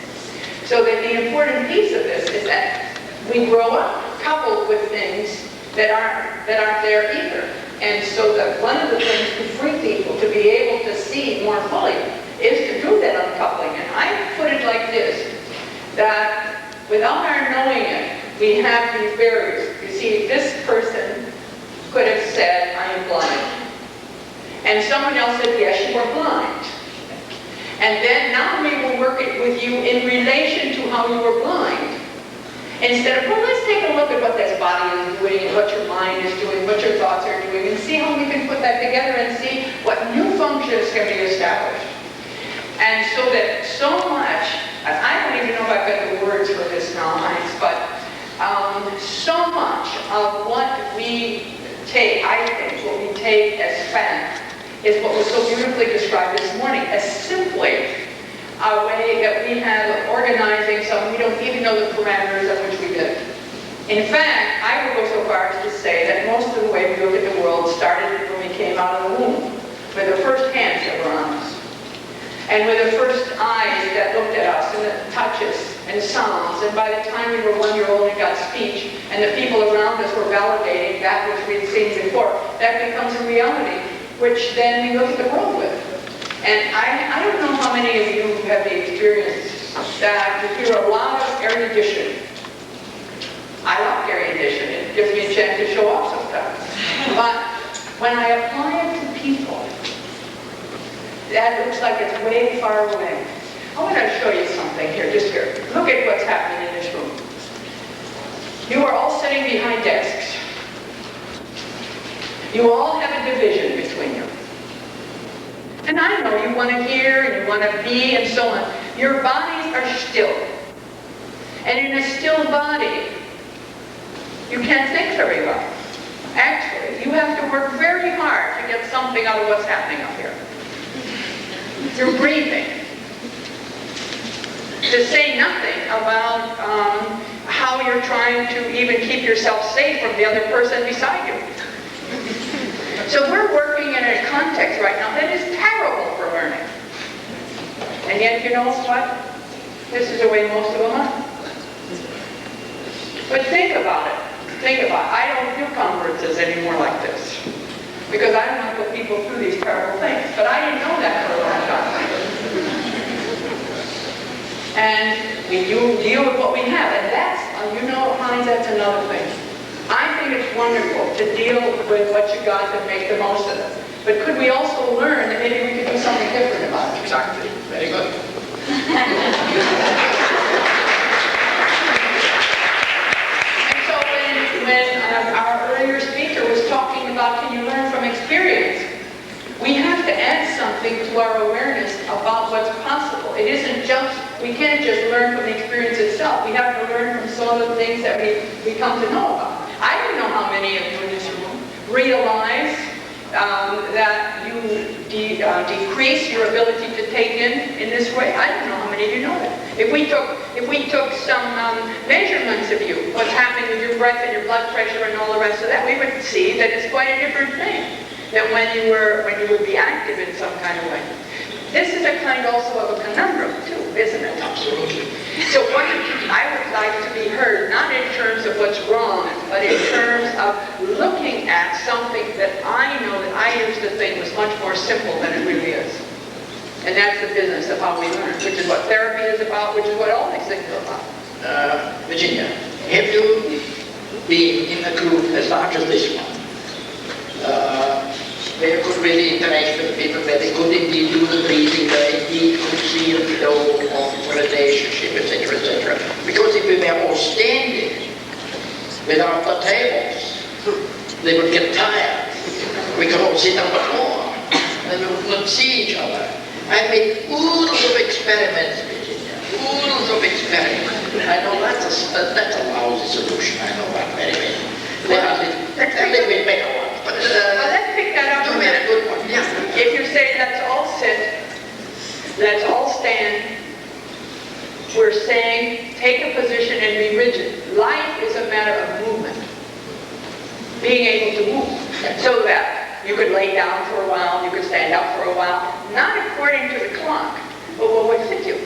So that the important piece of this is that we grow up coupled with things that aren't there either. And so that one of the things to free people to be able to see more fully is to do that uncoupling. And I put it like this, that without our knowing it, we have these barriers. You see, this person could have said, I am blind. And someone else said, yes, you are blind. And then now we will work it with you in relation to how you were blind. Instead of, well, let's take a look at what this body is doing, and what your mind is doing, what your thoughts are doing, and see how we can put that together and see what new functions can be established. And so that so much, and I don't even know if I've got the words for this now, Heinz, but so much of what we take, I think, what we take as fact, is what was so beautifully described this morning as simply a way that we have of organizing so we don't even know the parameters of which we live. In fact, I would go so far as to say that most of the way we look at the world started when we came out of the womb, with the first hands that were on us, and with the first eyes that looked at us, and the touches and sounds, and by the time we were 1 year old and got speech, and the people around us were validating that which we had seen before, that becomes a reality, which then we look at the world with. And I don't know how many of you have the experience that you hear a lot of erudition. I love erudition. It gives me a chance to show off sometimes. But when I apply it to people, that looks like it's way far away. I want to show you something here, just here. Look at what's happening in this room. You are all sitting behind desks. You all have a division between you. And I know you want to hear and you want to be and so on. Your bodies are still. And in a still body, you can't think very well. Actually, you have to work very hard to get something out of what's happening up here. You're breathing. To say nothing about how you're trying to even keep yourself safe from the other person beside you. So we're working in a context right now that is terrible for learning. And yet, you know what? This is the way most of them are. But think about it. Think about it. I don't do conferences anymore like this. Because I don't want to put people through these terrible things. But I didn't know that for a long time. And we do deal with what we have. And that's, you know, Heinz, that's another thing. I think it's wonderful to deal with what you got and make the most of it. But could we also learn that maybe we could do something different about it? Exactly. Very good. And so when our earlier speaker was talking about can you learn from experience, we have to add something to our awareness about what's possible. It isn't just, we can't just learn from the experience itself. We have to learn from some of the things that we come to know about. I don't know how many of you in this room realize that you decrease your ability to take in this way. I don't know how many of you know that. If we took some measurements of you, what's happening with your breath and your blood pressure and all the rest of that, we would see that it's quite a different thing than when you would be active in some kind of way. This is a kind also of a conundrum too, isn't it? Absolutely. So what I would like to be heard, not in terms of what's wrong, but in terms of looking at something that I know that I used to think was much more simple than it really is. And that's the business of how we learn, which is what therapy is about, which is what all these things are about. Virginia, have you been in a group as large as this one? Where you could really interact with people, where they could indeed do the breathing, where indeed could see a flow of relationship, etc., etc. Because if we were all standing without the tables, they would get tired. We could all sit on the floor, and we would not see each other. I made oodles of experiments, Virginia, oodles of experiments. I know that's a lousy solution, I know that very well. They're a little bit better one. But let's pick that up. a very good one. Yeah. If you say let's all sit, let's all stand, we're saying take a position and be rigid. Life is a matter of movement. Being able to move. So that you could lay down for a while, you could stand up for a while, not according to the clock, but what would fit you.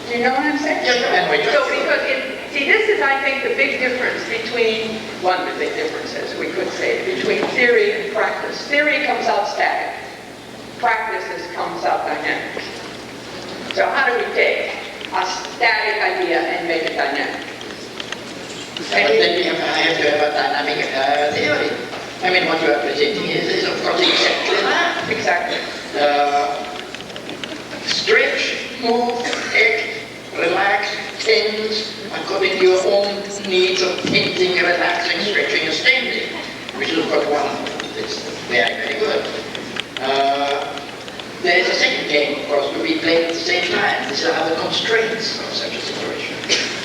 Do you know what I'm saying? Yes, ma'am. So because see, this is, I think, the big difference between, one of the big differences, we could say, between theory and practice. Theory comes out static. Practice comes out dynamic. So how do we take a static idea and make it dynamic? But then I have to have a dynamic theory. I mean, what you are presenting is of course exactly that. Exactly. Stretch, move, act, relax, tense, according to your own needs of tensing, relaxing, stretching, and standing, which is of course one that's very, very good. There is a second game, of course, where we play at the same time. These are the constraints of such a situation.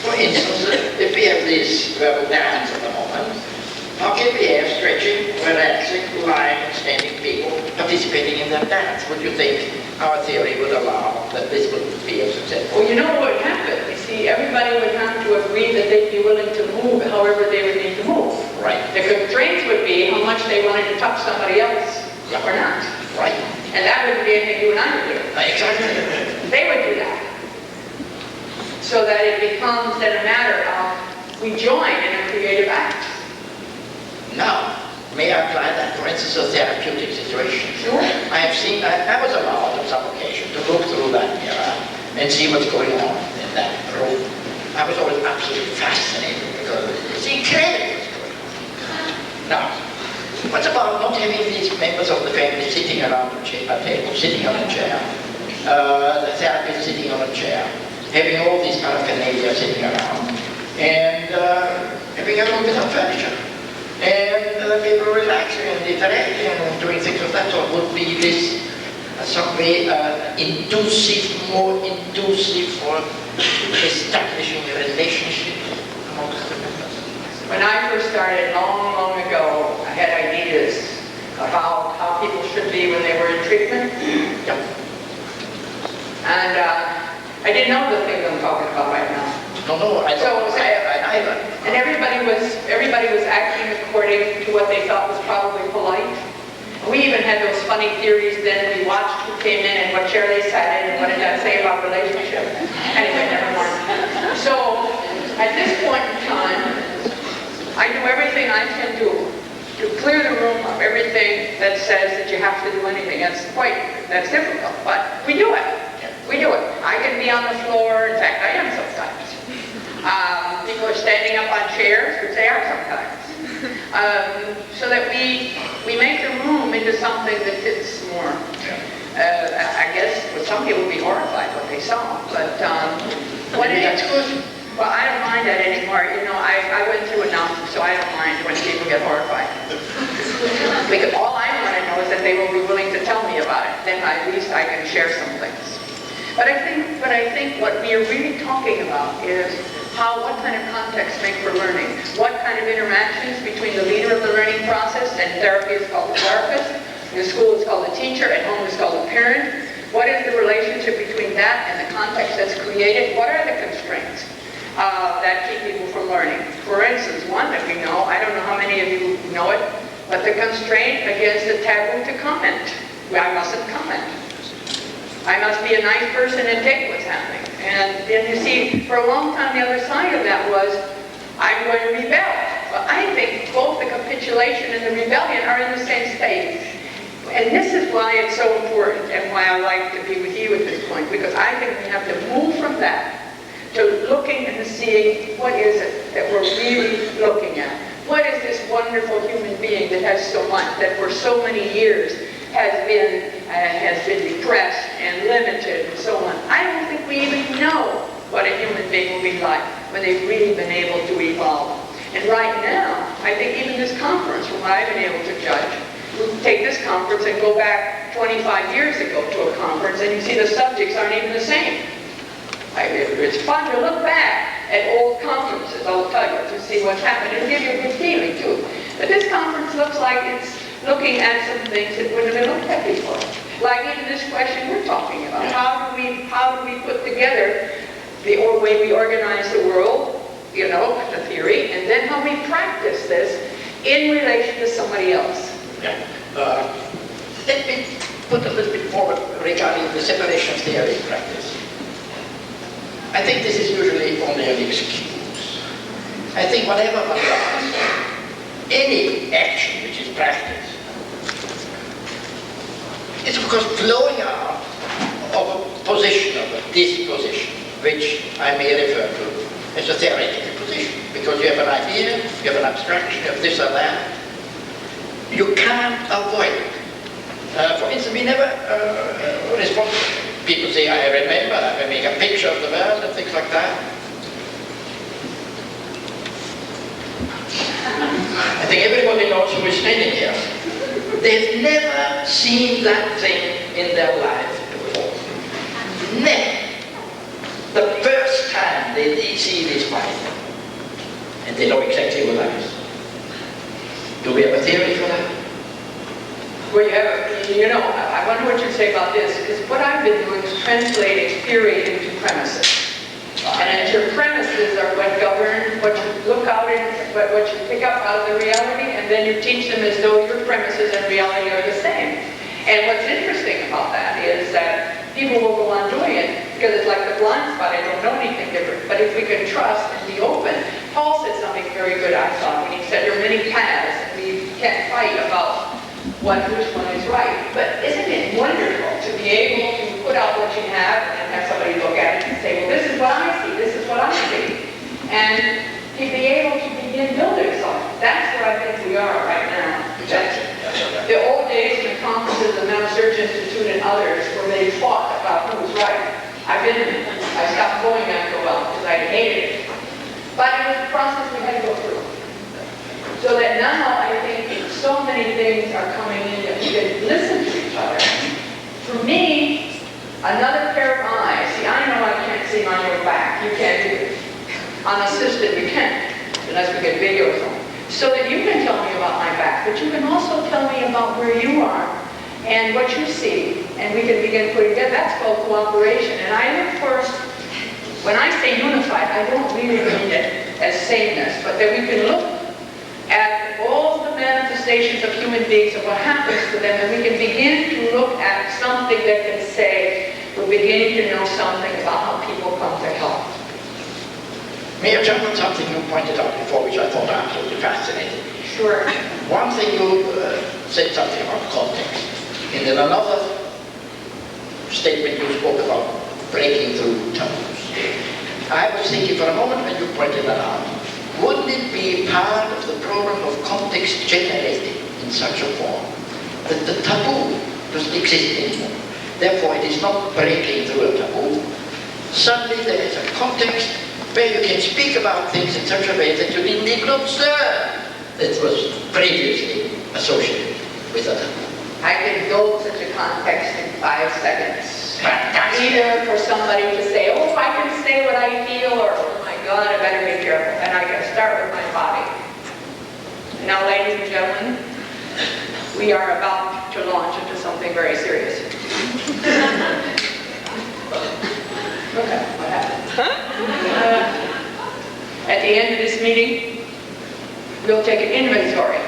For instance, if we have this verbal dance at the moment, How can we have stretching, relaxing, lying, and standing people participating in that dance? Would you think our theory would allow that this would be a success? Well, you know what would happen? You see, everybody would have to agree that they'd be willing to move however they would need to move. Right. The constraints would be how much they wanted to touch somebody else or not. Right. And that wouldn't be anything you and I would do. Exactly. They would do that. So that it becomes then a matter of we join in a creative act. Now, may I apply that, for instance, a therapeutic situation? Sure. I have seen, I was allowed on some occasion to look through that mirror and see what's going on in that room. I was always absolutely fascinated because it's incredible what's going on. Now, what's about not having these members of the family sitting around a table, sitting on a chair, the therapist sitting on a chair, having all these paraphernalia sitting around, and having a room without furniture. And people relaxing and interacting and doing things of that sort would be this some way more inducive for establishing a relationship amongst the members. When I first started long, long ago, I had ideas about how people should be when they were in treatment. Yep. And I didn't know the things I'm talking about right now. No, I don't. And everybody was acting according to what they thought was probably polite. We even had those funny theories then. We watched who came in and what chair they sat in and what did that say about relationship. Anyway, never mind. So at this point in time, I do everything I can do to clear the room of everything that says that you have to do anything. That's difficult, but we do it. We do it. I can be on the floor. In fact, I am sometimes. People are standing up on chairs, which they are sometimes. So that we make the room into something that fits more. I guess well, some people would be horrified what they saw, but that's good. Well, I don't mind that anymore. You know, I went through enough, so I don't mind when people get horrified. Because all I want to know is that they will be willing to tell me about it. Then at least I can share some things. But I think what we are really talking about is what kind of context make for learning? What kind of interactions between the leader of the learning process, and therapy is called the therapist, in the school it's called the teacher, at home it's called the parent. What is the relationship between that and the context that's created? What are the constraints that keep people from learning? For instance, one that we know, I don't know how many of you know it, but the constraint against the taboo to comment. I mustn't comment. I must be a nice person and take what's happening. And then you see, for a long time, the other side of that was, I'm going to rebel. Well, I think both the capitulation and the rebellion are in the same stage. And this is why it's so important and why I like to be with you at this point, because I think we have to move from that to looking and seeing what is it that we're really looking at. What is this wonderful human being that has so much, that for so many years has been depressed and limited and so on. I don't think we even know what a human being will be like when they've really been able to evolve. And right now, I think even this conference, from what I've been able to judge, we take this conference and go back 25 years ago to a conference, and you see the subjects aren't even the same. It's fun to look back at old conferences, I'll tell you, to see what's happened. It'll give you a good feeling, too. But this conference looks like it's looking at some things that wouldn't have been looked at before. Like even this question we're talking about. How do we put together the way we organize the world, you know, the theory, and then how we practice this in relation to somebody else? Yeah. Let me put a little bit forward regarding the separation of theory and practice. I think this is usually only an excuse. I think whatever one does, any action which is practice, it's of course flowing out of a position, of a disposition, which I may refer to as a theoretical position, because you have an idea, you have an abstraction, you have this or that. You can't avoid it. For instance, we never respond. People say, I remember, I make a picture of the world and things like that. I think everybody knows who is standing here. They've never seen that thing in their life before. Never. The first time they see this fight, and they know exactly what that is. Do we have a theory for that? Well, I wonder what you'd say about this, because what I've been doing is translating theory into premises. And your premises are what govern what you look out in, what you pick up out of the reality, and then you teach them as though your premises and reality are the same. And what's interesting about that is that people will go on doing it because it's like the blind spot, I don't know anything different. But if we can trust and be open, Paul said something very good, I thought, when he said there are many paths and we can't fight about which one is right. But isn't it wonderful to be able to put out what you have and have somebody look at it and say, well, this is what I see, this is what I see. And to be able to begin building something. That's where I think we are right now. The old days in the conferences of the Mental Search Institute and others where they fought about who was right. I stopped going after a while because I hated it. But it was a process we had to go through. So that now I think so many things are coming in that we can listen to each other. For me, another pair of eyes. See, I know I can't see on your back. You can't do it. Unassisted, we can't, unless we get video or something. So that you can tell me about my back, but you can also tell me about where you are and what you see, and we can begin putting together. That's called cooperation. And I look first, when I say unified, I don't really mean it as sameness, but that we can look at all the manifestations of human beings and what happens to them, and we can begin to look at something that can say, we're beginning to know something about how people come to help. May I jump on something you pointed out before, which I thought absolutely fascinating? Sure. One thing you said something about context. And in another statement you spoke about breaking through taboos. I was thinking for a moment when you pointed that out, wouldn't it be part of the problem of context generated in such a form that the taboo doesn't exist anymore? Therefore, it is not breaking through a taboo. Suddenly there is a context where you can speak about things in such a way that you didn't even observe that was previously associated with a taboo. I can build such a context in 5 seconds. Fantastic. Either for somebody to say, oh, I can say what I feel, or oh my God, I better be careful. And I can start with my body. Now, ladies and gentlemen, we are about to launch into something very serious. Okay, what happened? At the end of this meeting, we'll take an inventory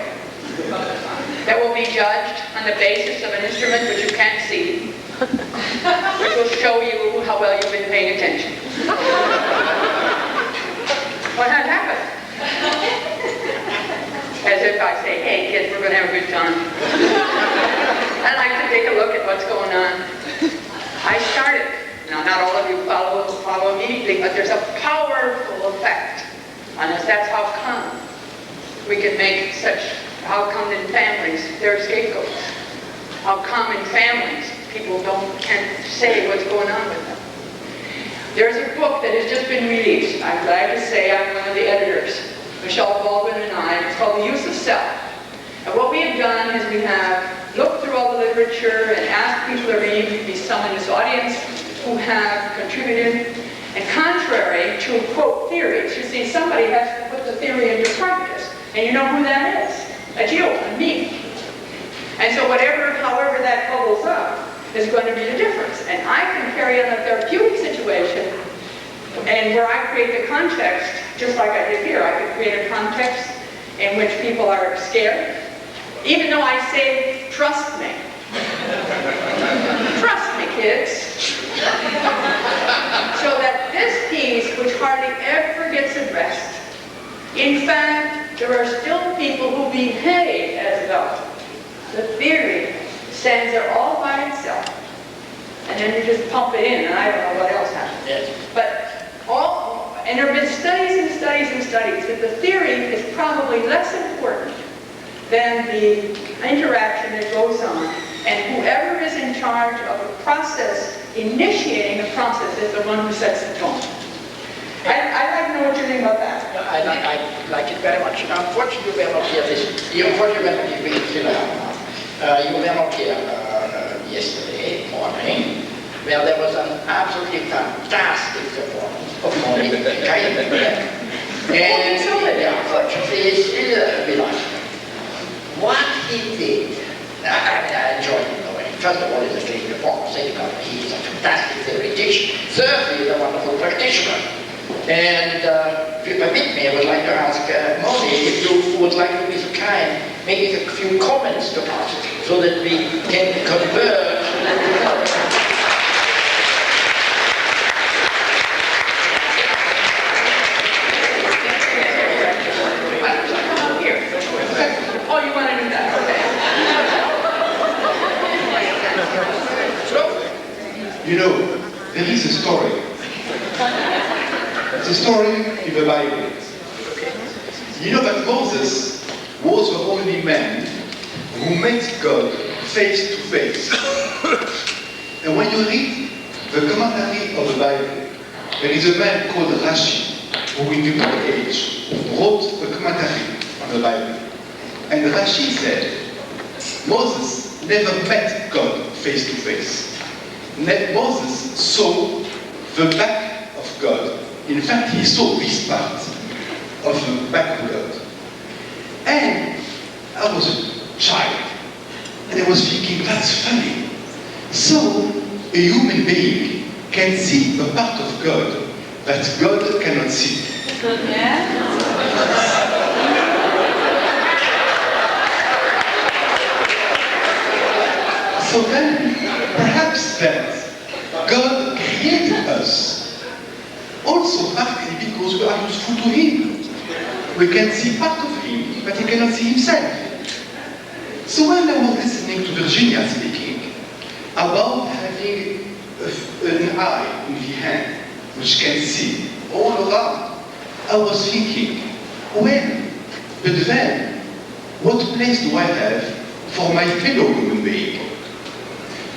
that will be judged on the basis of an instrument which you can't see, which will show you how well you've been paying attention. What had happened? As if I say, hey kids, we're going to have a good time. I'd like to take a look at what's going on. I started. Now, not all of you follow immediately, but there's a powerful effect on us. That's how come we can make such, how come in families there are scapegoats. How come in families people can't say what's going on with them. There's a book that has just been released. I'm glad to say I'm one of the editors, Michelle Baldwin and I. It's called The Use of Self. And what we have done is we have looked through all the literature and asked people that are going to be some in this audience who have contributed. And contrary to, quote, theories, you see, somebody has to put the theory into practice. And you know who that is? That's you and me. And so however that bubbles up is going to be the difference. And I can carry on a therapeutic situation, and where I create the context, just like I did here, I could create a context in which people are scared, even though I say, trust me. Trust me, kids. So that this piece, which hardly ever gets addressed, in fact, there are still people who behave as though the theory stands there all by itself, and then you just pump it in, and I don't know what else happens. Yes. But and there have been studies and studies and studies that the theory is probably less important than the interaction that goes on, and whoever is in charge of the process, initiating the process, is the one who sets the tone. I'd like to know what you think about that. I like it very much. Unfortunately, we were not here you were not here yesterday morning, where there was an absolutely fantastic performance of Elkaïm. And unfortunately, it's still a reluctant. what he did, I enjoyed it in a way. First of all, he's a great reformer. Second of all, he is a fantastic theoretician. Thirdly, he's a wonderful practitioner. And if you permit me, I would like to ask Moni if you would like to be so kind, making a few comments to us so that we can converge. Oh, you want to do that? Okay. You know, there is a story. It's a story in the Bible. You know that Moses was the only man who met God face to face. And when you read the commentary of the Bible, there is a man called Rashi, who in the old age wrote the commentary on the Bible. And Rashi said, Moses never met God face to face. Moses saw the back of God. In fact, he saw this part of the back of God. And I was a child, and I was thinking, that's funny. So, a human being can see a part of God that God cannot see. So then, perhaps that God created us also partly because we are useful to Him. We can see part of Him, but He cannot see Himself. So when I was listening to Virginia speaking about having an eye in the hand which can see all around, I was thinking, well, but then, what place do I have for my fellow human being?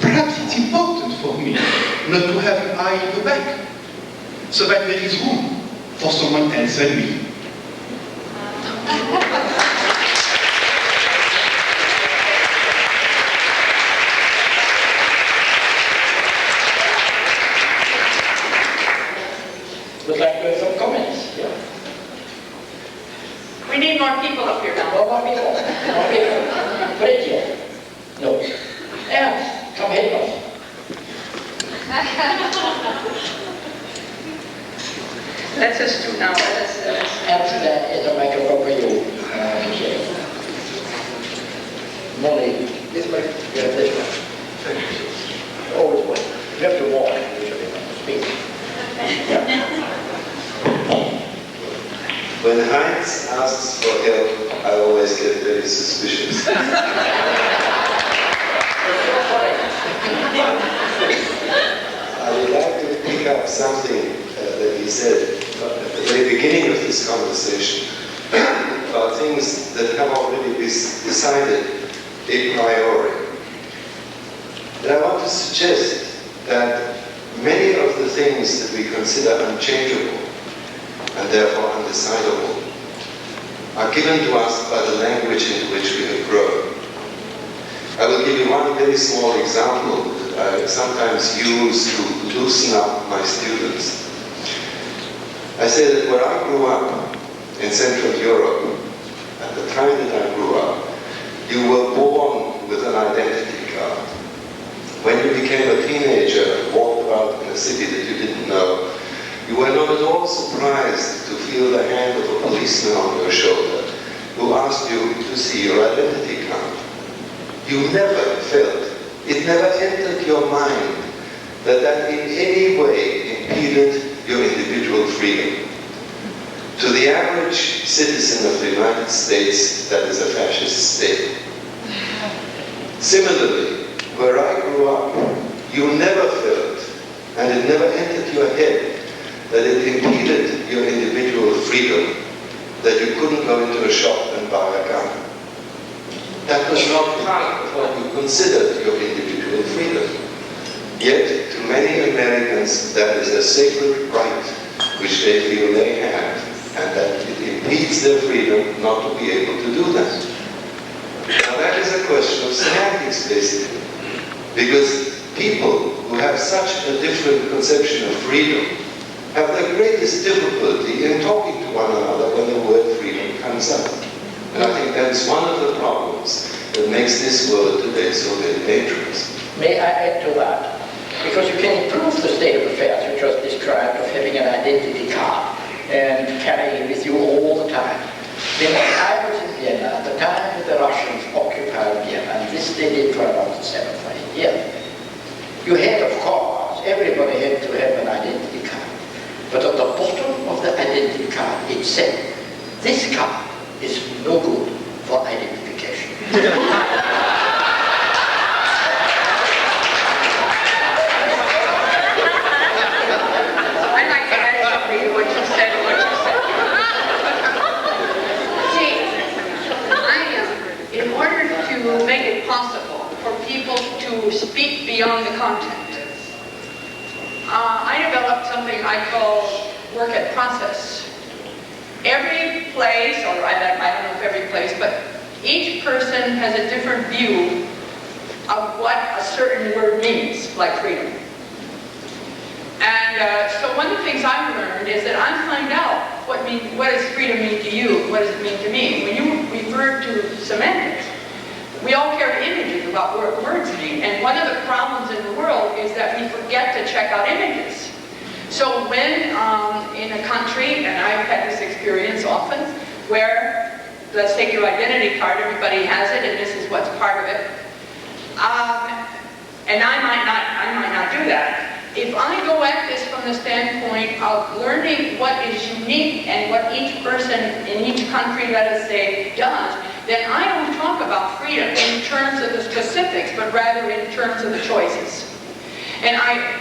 Perhaps it's important for me not to have an eye in the back, so that there is room for someone else than me. Would like to have some comments? Yeah. We need more people up here now. More people. More people. Pretty. No. Yeah, come help us. Let's just do now. Answer that as a microphone for you, Michelle. Molly, this way. Yeah, this way. Always way. You have to walk usually when you speak. When Heinz asks for help, I always get very suspicious. I would like to pick up something that he said at the very beginning of this conversation about things that have already been decided a priori. And I want to suggest that many of the things that we consider unchangeable and therefore undecidable are given to us by the language into which we have grown. I will give you one very small example that I sometimes use to loosen up my students. I say that where I grew up in Central Europe, at the time that I grew up, you were born with an identity card. When you became a teenager and walked about in a city that you didn't know, you were not at all surprised to feel the hand of a policeman on your shoulder who asked you to see your identity card. You never felt, it never entered your mind that that in any way impeded your individual freedom. To the average citizen of the United States, that is a fascist state. Similarly, where I grew up, you never felt, and it never entered your head, that it impeded your individual freedom, that you couldn't go into a shop and buy a gun. That was not part of what you considered your individual freedom. Yet, to many Americans, that is a sacred right which they feel they have, and that it impedes their freedom not to be able to do that. Now that is a question of semantics, basically. Because people who have such a different conception of freedom have the greatest difficulty in talking to one another when the word freedom comes up. And I think that is one of the problems makes this world today so very dangerous. May I add to that? Because you can improve the state of affairs you just described of having an identity card and carrying it with you all the time. When I was in Vienna, at the time that the Russians occupied Vienna, and this they did for about 7 or 8 years, you had, of course, everybody had to have an identity card. But at the bottom of the identity card, it said, this card is no good for identification. I'd like to add something to what you said. See, in order to make it possible for people to speak beyond the content, I developed something I call work at process. Every place, or I don't know if every place, but each person has a different view of what a certain word means, like freedom. And so one of the things I've learned is that I find out what does freedom mean to you, what does it mean to me. When you refer to semantics, we all carry images about what words mean, and one of the problems in the world is that we forget to check out images. So when in a country, and I've had this experience often, where, let's take your identity card, everybody has it, and this is what's part of it, and I might not do that. If I go at this from the standpoint of learning what is unique and what each person in each country, let us say, does, then I don't talk about freedom in terms of the specifics, but rather in terms of the choices. And I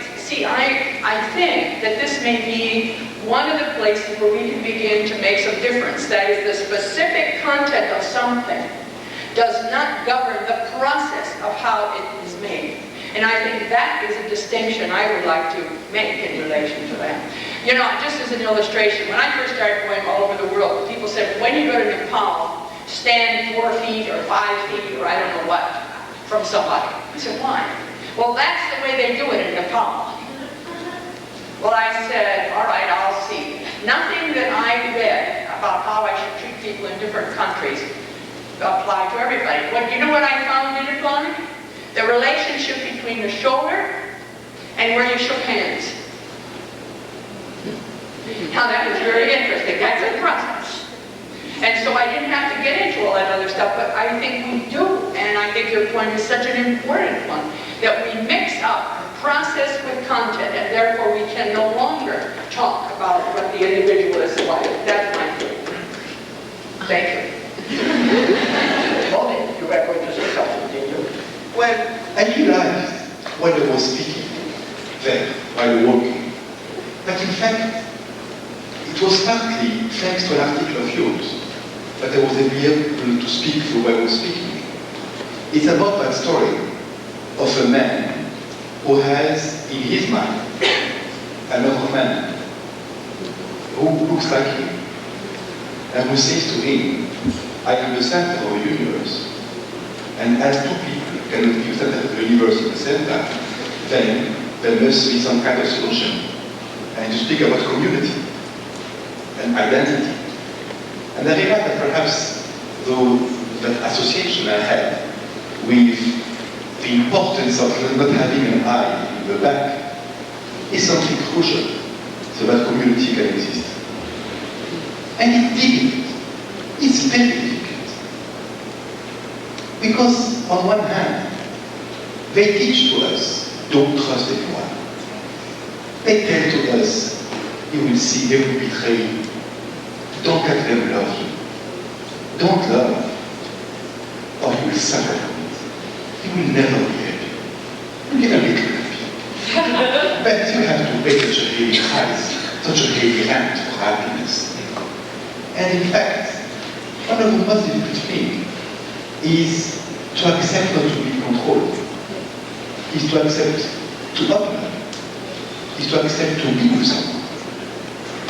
think that this may be one of the places where we can begin to make some difference. That is, the specific content of something does not govern the process of how it is made. And I think that is a distinction I would like to make in relation to that. You know, just as an illustration, when I first started going all over the world, people said, when you go to Nepal, stand 4 feet or 5 feet or I don't know what from somebody. I said, why? Well, that's the way they do it in Nepal. Well, I said, all right, I'll see. Nothing that I read about how I should treat people in different countries apply to everybody. Well, you know what I found in Nepal? The relationship between the shoulder and where you shook hands. Now that was very interesting. That's a process. And so I didn't have to get into all that other stuff, but I think we do. And I think your point is such an important one, that we mix up process with content, and therefore we can no longer talk about what the individual is like. That's my view. Thank you. Molly, you were going to say something, didn't you? Well, I realized when I was speaking there, while walking, that in fact, it was partly thanks to an article of yours that I was able to speak the way I was speaking. It's about that story of a man who has in his mind another man who looks like him and who says to him, I am the center of the universe. And as two people cannot be the center of the universe at the same time, then there must be some kind of solution. And you speak about community and identity. And I realized that perhaps that association I had with the importance of not having an eye in the back is something crucial so that community can exist. And it's difficult. It's very difficult. Because on one hand, they teach to us, don't trust anyone. They tell to us, you will see, they will betray you. Don't let them love you. Don't love, or you will suffer from it. You will never be happy. You'll get a little happy. But you have to pay such a heavy price, such a heavy rent for happiness. And in fact, one of the most difficult things is to accept not to be controlled, is to accept to open up, is to accept to be with someone,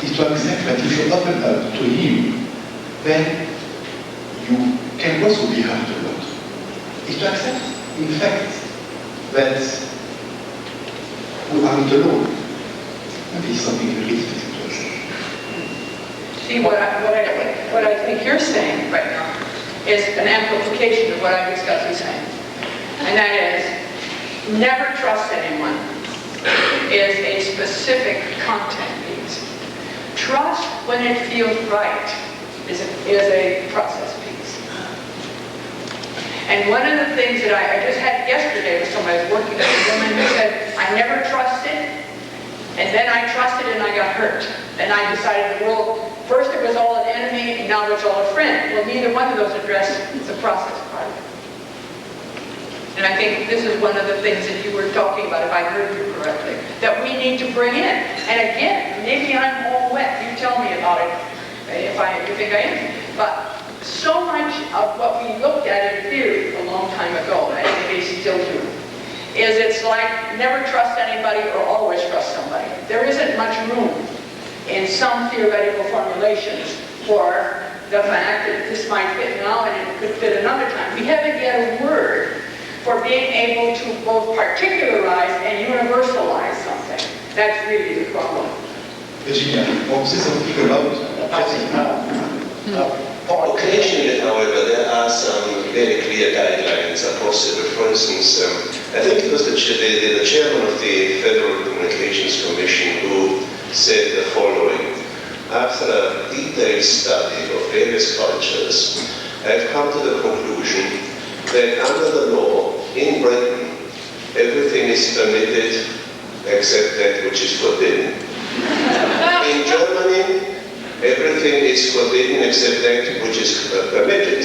is to accept that if you open up to him, then you can also be hurt a lot. Is to accept, in fact, that we aren't alone. And this is something very difficult to accept. See, what I think you're saying right now is an amplification of what I'm discussing saying. And that is, never trust anyone is a specific content piece. Trust when it feels right is a process piece. And one of the things that I just had yesterday with somebody I was working with, a woman who said, I never trusted, and then I trusted and I got hurt. And I decided, well, first it was all an enemy, and now it's all a friend. Well, neither one of those address the process part of it. And I think this is one of the things that you were talking about, if I heard you correctly, that we need to bring in. And again, maybe I'm all wet. You tell me about it if you think I am. But so much of what we looked at in theory a long time ago, and maybe still do, is it's like never trust anybody or always trust somebody. There isn't much room in some theoretical formulations for the fact that this might fit now and it could fit another time. We haven't yet a word for being able to both particularize and universalize something. That's really the problem. Virginia, want to say something about Occasionally, however, there are some very clear guidelines are possible. For instance, I think it was the chairman of the Federal Communications Commission who said the following: after a detailed study of various cultures, I've come to the conclusion that under the law in Britain, everything is permitted except that which is forbidden. In Germany, everything is forbidden except that which is permitted.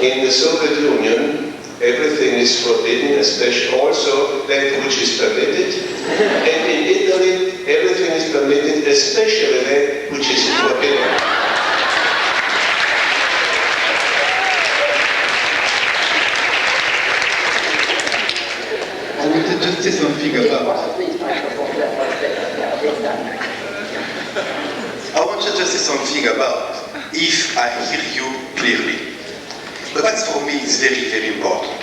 In the Soviet Union, everything is forbidden, especially also that which is permitted. And in Italy, everything is permitted, especially that which is forbidden. I will just say something about. I want to just say something about if I hear you clearly. But that for me is very, very important.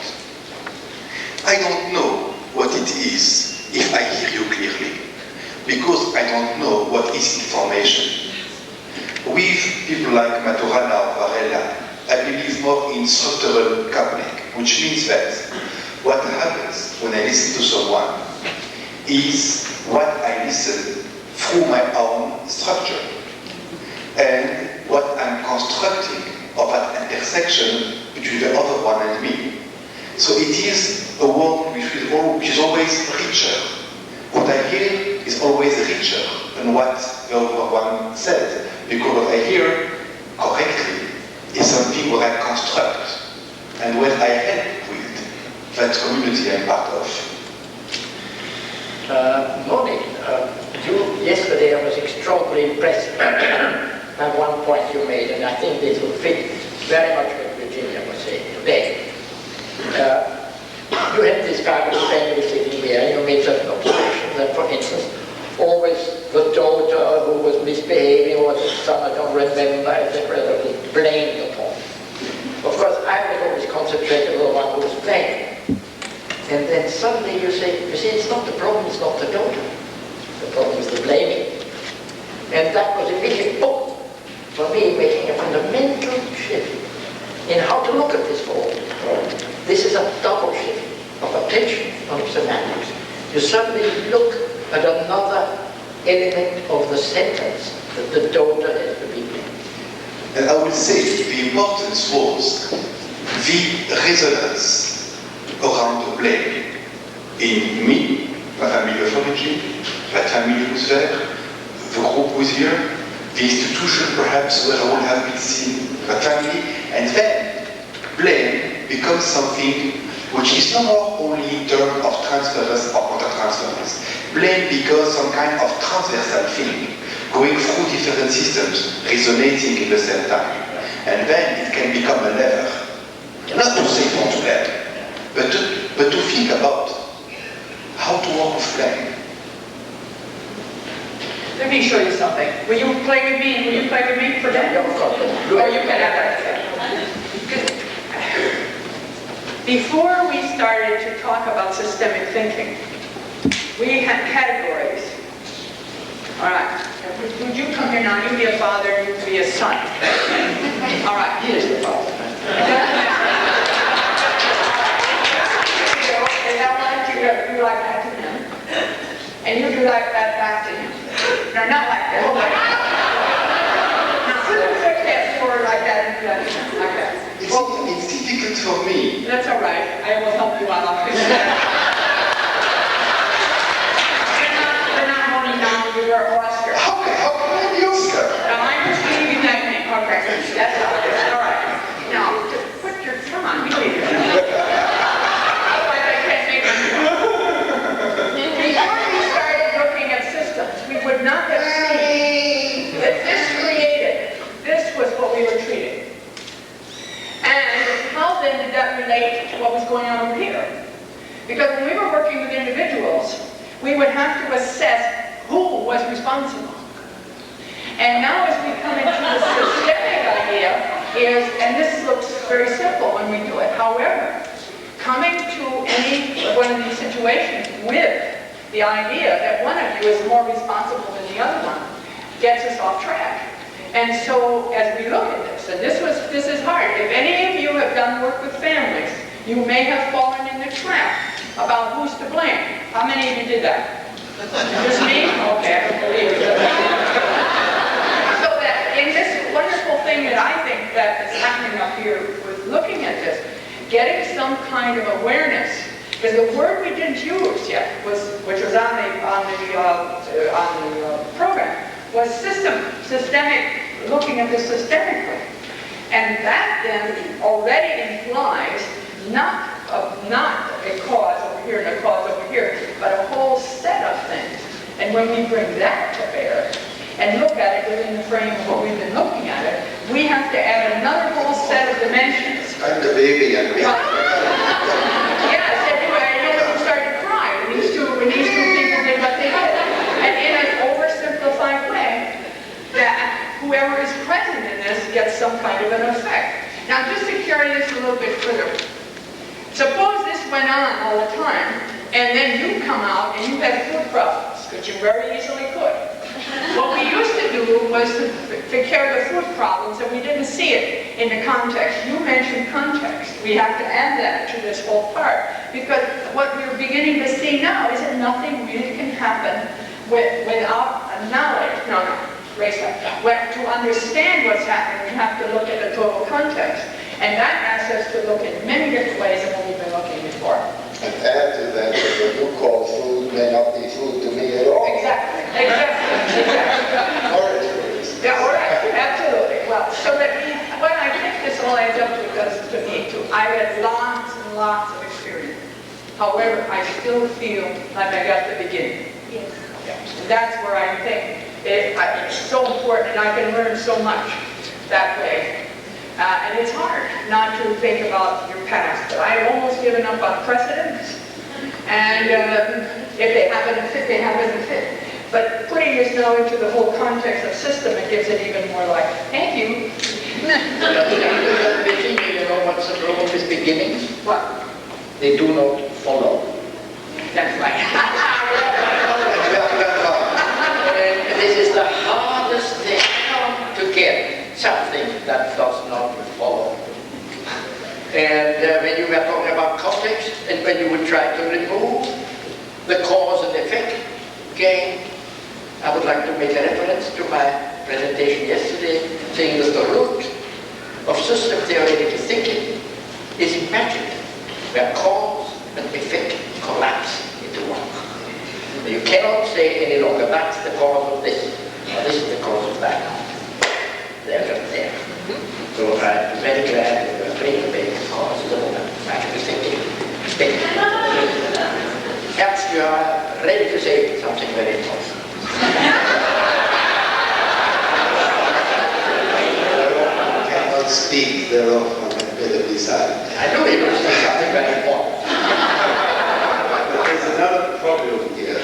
I don't know what it is if I hear you clearly, because I don't know what is information. With people like Maturana or Varela, I believe more in structural coupling, which means that what happens when I listen to someone is what I listen through my own structure and what I'm constructing of that intersection between the other one and me. So it is a world which is always richer. What I hear is always richer than what the other one said, because what I hear correctly is something what I construct and what I help with that community I'm part of. Monique, yesterday I was extraordinarily impressed by one point you made, and I think this will fit very much what Virginia was saying today. You had this kind of family sitting here, and you made certain observations that, for instance, always the daughter who was misbehaving or the son I don't remember, etc., was blamed upon. Of course, I was always concentrated on the one who was blamed. And then suddenly you see, it's not the problem, it's not the daughter. The problem is the blaming. And that was a big book for me, making a fundamental shift in how to look at this world. This is a double shift of attention on semantics. You suddenly look at another element of the sentence that the daughter has to be blamed. And I will say the importance was the resonance around the blame in me, my family of origin, that family who's there, the group who's here, the institution perhaps where I would have been seen, the family, and then blame becomes something which is no more only in terms of transference or counter-transference. Blame becomes some kind of transversal thing, going through different systems, resonating at the same time. And then it can become a lever. Not to say don't blame, but to think about how to work with blame. Let me show you something. Will you play with me? Will you play with me for that? Yeah, of course. Or you can have that. Before we started to talk about systemic thinking, we had categories. All right. Would you come here now? You be a father, you be be his son. All right. He is the father. And I want you to do like that to him. And you do like that back to him. No, not like that. Now, put the hand forward like that and do that to him, like that. It's difficult for me. That's all right. I will help you out. We're not holding down your Foerster. How can I be Oscar? Now, I'm just giving you that name. Okay, that's all right. Now, just put your, come on, you leave it. Otherwise, I can't make it. Before we started looking at systems, we would not have seen that this was what we were treating. And how then did that relate to what was going on over here? Because when we were working with individuals, we would have to assess who was responsible. And now as we come into the systemic idea is, and this looks very simple when we do it, however, coming to any one of these situations with the idea that one of you is more responsible than the other one gets us off track. And so as we look at this, and this is hard. If any of you have done work with families, you may have fallen in the trap about who's to blame. How many of you did that? Just me? Okay, I don't believe it. So that in this wonderful thing that I think that is happening up here with looking at this, getting some kind of awareness, because the word we didn't use yet was, which was on the program, was systemic, looking at this systemically. And that then already implies not a cause over here and a cause over here, but a whole set of things. And when we bring that to bear and look at it within the frame of what we've been looking at it, we have to add another whole set of dimensions. I'm the baby and Yes, anyway, you started to cry when these two people did what they did. And in an oversimplified way, that whoever is present in this gets some kind of an effect. Now, just to carry this a little bit further, suppose this went on all the time, and then you come out and you had food problems, which you very easily could. What we used to do was to take care of the food problems, and we didn't see it in the context. You mentioned context. We have to add that to this whole part, because what we're beginning to see now is that nothing really can happen without knowledge. No, raise that. To understand what's happening, we have to look at the total context. And that asks us to look in many different ways than what we've been looking before. And add to that, what you call food may not be food to me at all. Exactly. Yeah, all right, absolutely. Well, so that what I think this all ends up to me too. I had lots and lots of experience. However, I still feel like I got the beginning. Yes. And that's where I think it's so important, and I can learn so much that way. And it's hard not to think about your past, but I've almost given up on precedents. And if they happen to fit, they happen to fit. But putting this now into the whole context of system, it gives it even more like, thank you. You know what's the problem with beginnings? What? They do not follow. That's right. And this is the hardest thing to get, something that does not follow. And when you were talking about context, and when you would try to remove the cause and effect, again, I would like to make a reference to my presentation yesterday, saying that the root of system theoretical thinking is imagined, where cause and effect collapse into one. You cannot say any longer, that's the cause of this, or this is the cause of that. They're just there. So I'm very glad that we're free to make causes of magical thinking. Ernst, you are ready to say something very important. I cannot speak thereof on the ability side. I know you will say something very important. But there's another problem here, I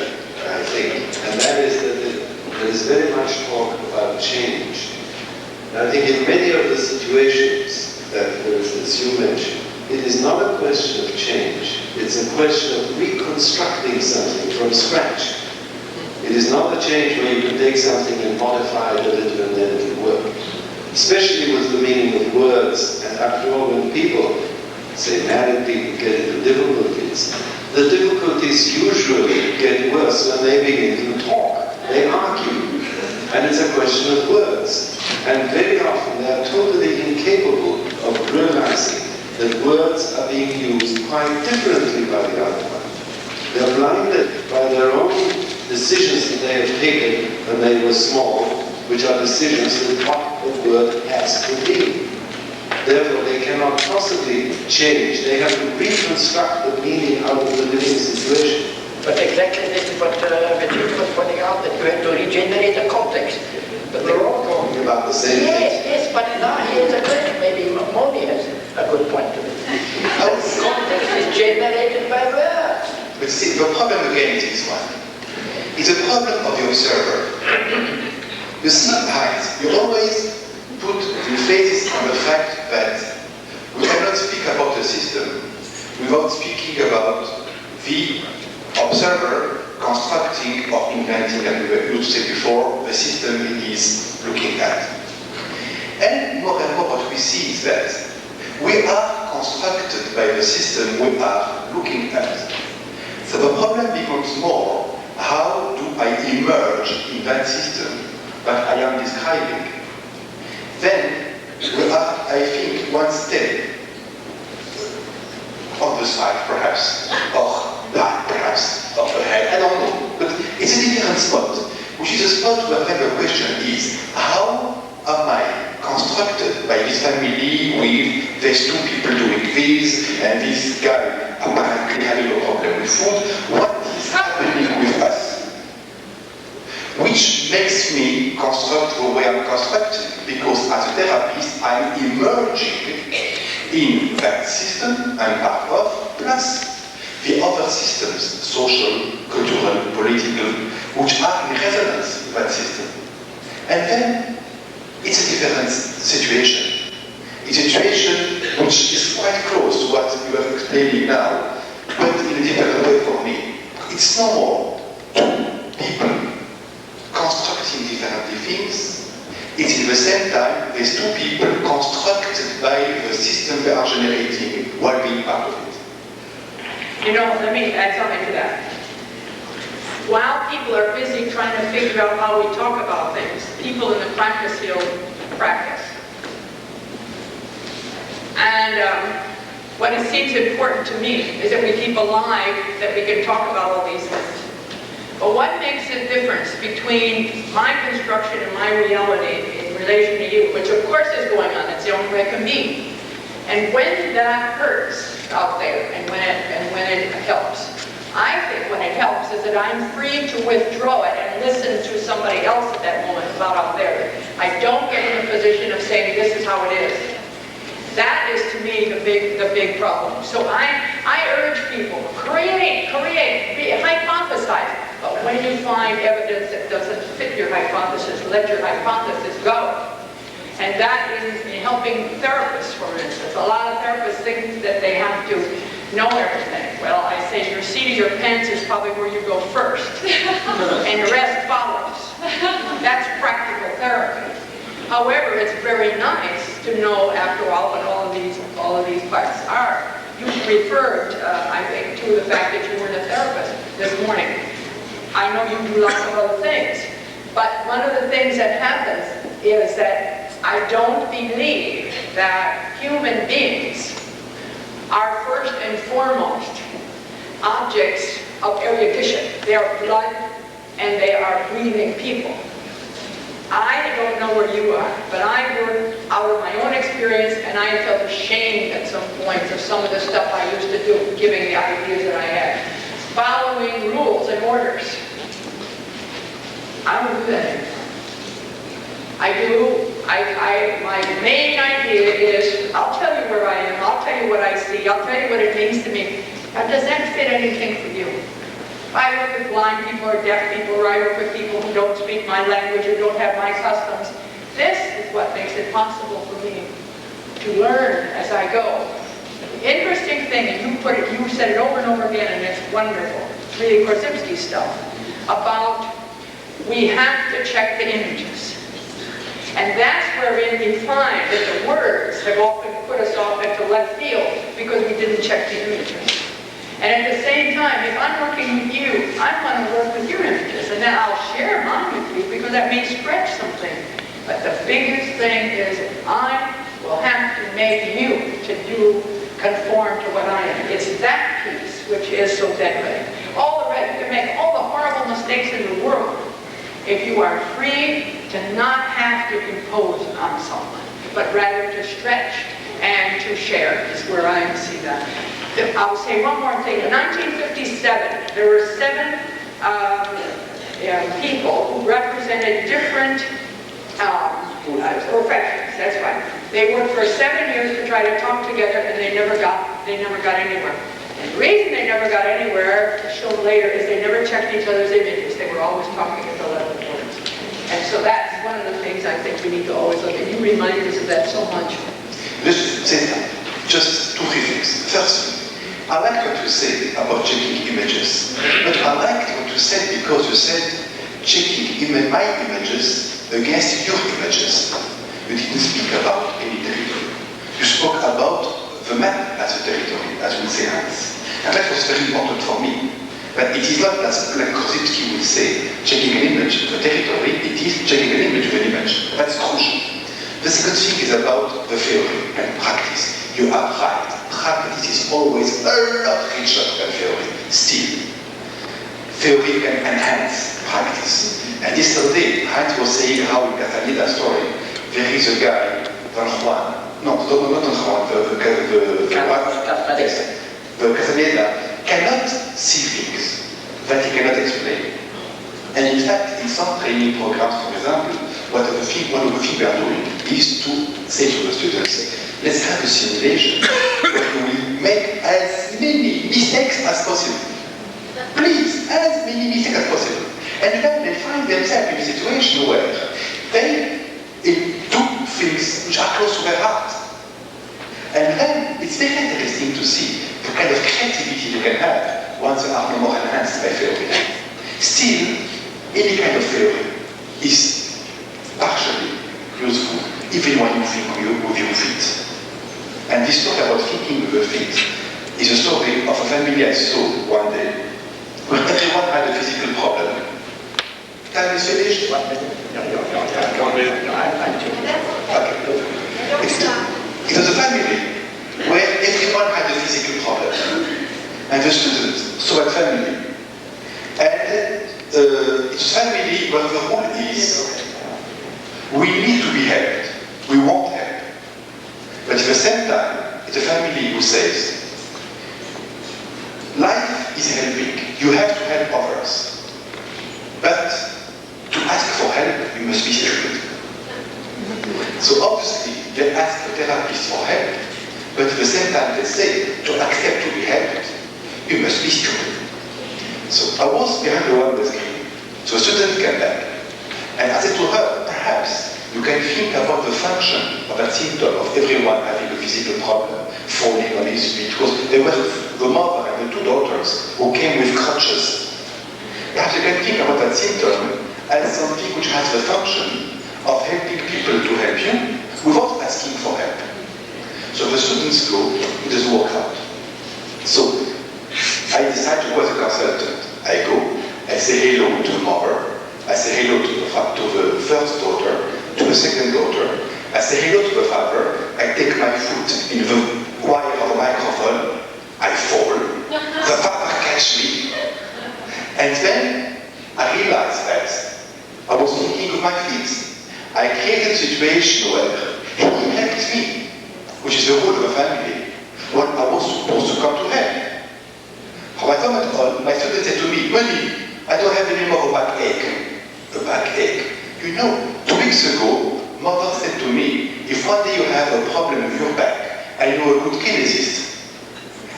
think, and that is that there is very much talk about change. And I think in many of the situations that, for instance, you mentioned, it is not a question of change. It's a question of reconstructing something from scratch. It is not a change where you can take something and modify it a little and then it will work. especially with the meaning of words. And after all, when people, say married people, get into difficulties, the difficulties usually get worse when they begin to talk. They argue. And it's a question of words. And very often they are totally incapable of realizing that words are being used quite differently by the other one. They're blinded by their own decisions that they have taken when they were small, which are decisions that what the word has to mean. Therefore, they cannot possibly change. They have to reconstruct the meaning out of the living situation. But exactly this is what Richard was pointing out, that you have to regenerate the context. But they're all talking about the same thing. Yes, but now here's a question. Maybe Moni has a good point to it. How context is generated by words. But see, the problem again is this one. It's a problem of the observer. You see, Heinz, you always put emphasis on the fact that we cannot speak about the system without speaking about the observer constructing or inventing, as we used to say before, the system he is looking at. And more what we see is that we are constructed by the system we are looking at. So the problem becomes more, how do I emerge in that system that I am describing? Then we are, I think, one step on the side, perhaps, or back, perhaps, or ahead, I don't know. But it's a different spot, which is a spot where the question is, how am I constructed by this family with these two people doing this, and this guy apparently having a problem with food? What is happening with us? Which makes me construct the way I'm constructed, because as a therapist, I'm emerging in that system I'm part of, plus the other systems, social, cultural, political, which are in resonance with that system. And then it's a different situation. It's a situation which is quite close to what you are explaining now, but in a different way for me. It's no more two people constructing different things. It's at the same time these two people constructed by the system they are generating while being part of it. You know, let me add something to that. While people are busy trying to figure out how we talk about things, people in the practice field practice. And what it seems important to me is that we keep alive, that we can talk about all these things. But what makes the difference between my construction and my reality in relation to you, which of course is going on, it's the only way it can be. And when that hurts out there, and when it helps, I think when it helps is that I'm free to withdraw it and listen to somebody else at that moment about out there. I don't get in the position of saying this is how it is. That is to me the big problem. So I urge people, create, hypothesize. But when you find evidence that doesn't fit your hypothesis, let your hypothesis go. And that is in helping therapists, for instance. A lot of therapists think that they have to know everything. Well, I say your seat of your pants is probably where you go first. And the rest follows. That's practical therapy. However, it's very nice to know, after all, what all of these parts are. You referred, I think, to the fact that you were a therapist this morning. I know you do lots of other things, but one of the things that happens is that I don't believe that human beings are first and foremost objects of erudition. They are blood and they are breathing people. I don't know where you are, but I work out of my own experience, and I felt ashamed at some points of some of the stuff I used to do, giving the ideas that I had. Following rules and orders. I don't do that anymore. My main idea is, I'll tell you where I am, I'll tell you what I see, I'll tell you what it means to me. Now, does that fit anything for you? I work with blind people or deaf people, or I work with people who don't speak my language or don't have my customs. This is what makes it possible for me to learn as I go. The interesting thing, and you said it over and over again, and it's wonderful. It's really Korzybski stuff about we have to check the images. And that's wherein we find that the words have often put us off into left field because we didn't check the images. And at the same time, if I'm working with you, I want to work with your images, and then I'll share mine with you because that may stretch something. But the biggest thing is I will have to make you to conform to what I am. It's that piece which is so deadly. All the rest, you can make all the horrible mistakes in the world if you are free to not have to impose on someone, but rather to stretch and to share is where I see that. I'll say one more thing. In 1957, there were 7 people who represented different professions. That's right. They worked for 7 years to try to talk together, and they never got anywhere. And the reason they never got anywhere, shown later, is they never checked each other's images. They were always talking at the level of words. And so that's one of the things I think we need to always look at. You reminded us of that so much. Just 2 things. First, I like what you said about checking images, but I liked what you said because you said checking my images against your images. You didn't speak about any territory. You spoke about the map as a territory, as we say hands. And that was very important for me. But it is not as like Krositsky would say, checking an image of a territory, it is checking an image of an image. That's crucial. The second thing is about the theory and practice. You are right. Practice is always a lot richer than theory. Still, theory can enhance practice. And yesterday, Heinz was saying how in Castaneda story, there is a guy, Don Juan, not Don Juan, the Castaneda cannot see things that he cannot explain. And in fact, in some training programs, for example, one of the things we are doing is to say to the students, let's have a simulation where you will make as many mistakes as possible. Please, as many mistakes as possible. And then they find themselves in a situation where they do things which are close to their heart. And then it's very interesting to see the kind of creativity they can have once they are no more enhanced by theory. Still, any kind of theory is partially useful, even when you think with your feet. And this story about thinking with your feet is a story of a family I saw one day, where everyone had a physical problem. Time is finished? 1 minute. Okay. It was a family where everyone had a physical problem. And the student saw that family. And it's a family where the rule is, we need to be helped. We want help. But at the same time, it's a family who says, life is helping. You have to help others. But to ask for help, you must be stupid. So obviously, they ask the therapist for help, but at the same time they say, to accept to be helped, you must be stupid. So I was behind the wall of the screen. So a student came back, and I said to her, perhaps you can think about the function of that symptom of everyone having a physical problem, falling on his feet, because there were the mother and the 2 daughters who came with crutches. Perhaps you can think about that symptom as something which has the function of helping people to help you without asking for help. So the students go to this workout. So I decide to go as a consultant. I go, I say hello to the mother, I say hello to the first daughter, to the second daughter, I say hello to the father, I take my foot in the wire of the microphone, I fall, the father catch me, and then I realized that I was thinking of my feet. I created a situation where he helped me, which is the rule of a family, when I was supposed to come to help. From my moment on, my student said to me, Money, I don't have any more of a backache. A backache. You know, 2 weeks ago, mother said to me, if one day you have a problem with your back, I know a good kinesist.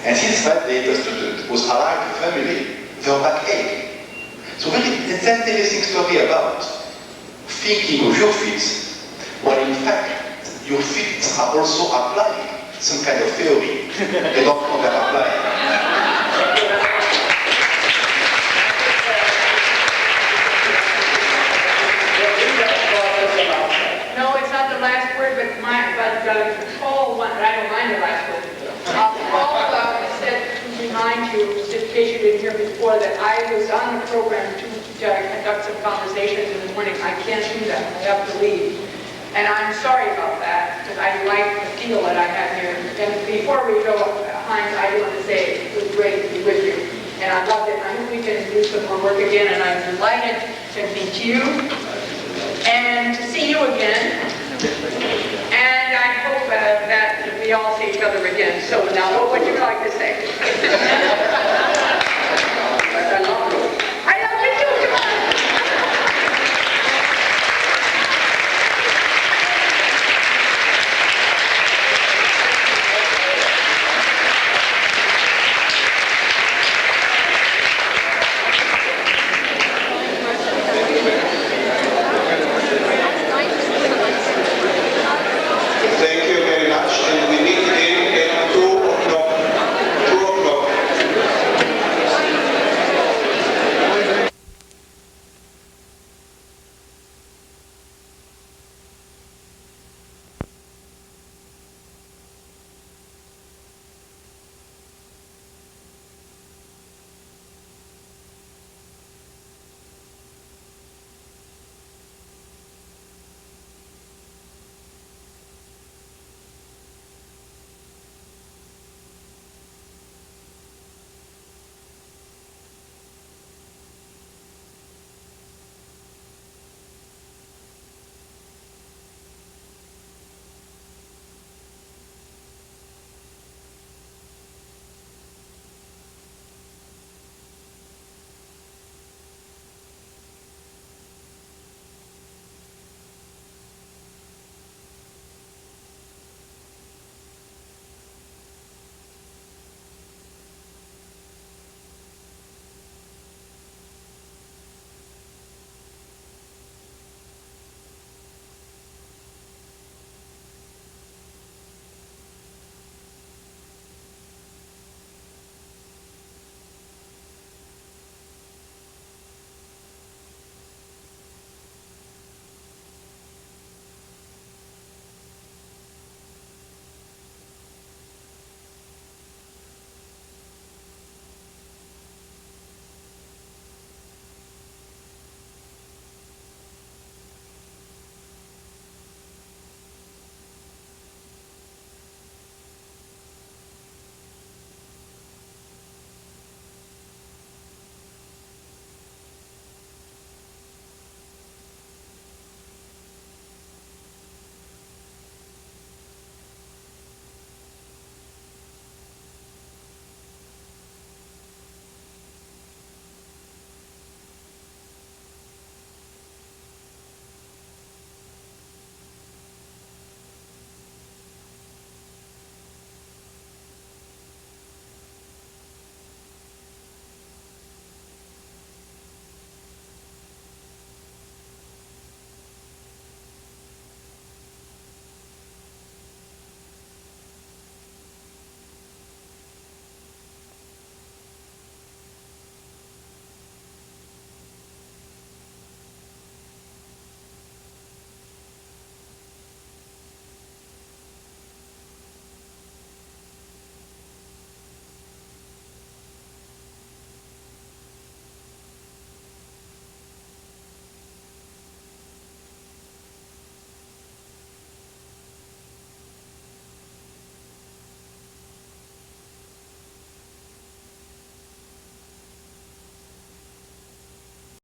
And since that day, the student was alive in the family with her backache. So it's an interesting story about thinking of your feet, when in fact, your feet are also applying some kind of theory. They don't know they're applying. No, Paul, I don't mind the last one. Paul said to remind you, just in case you didn't hear before, that I was on the program to conduct some conversations in the morning. I can't do that. I have to leave. And I'm sorry about that, because I like the feel that I have here. And before we go, Heinz, I want to say it was great to be with you. And I loved it. I hope we can do some more work again, and I'm delighted to meet you and to see you again. And I hope that we all see each other again. So now, what would you like to say?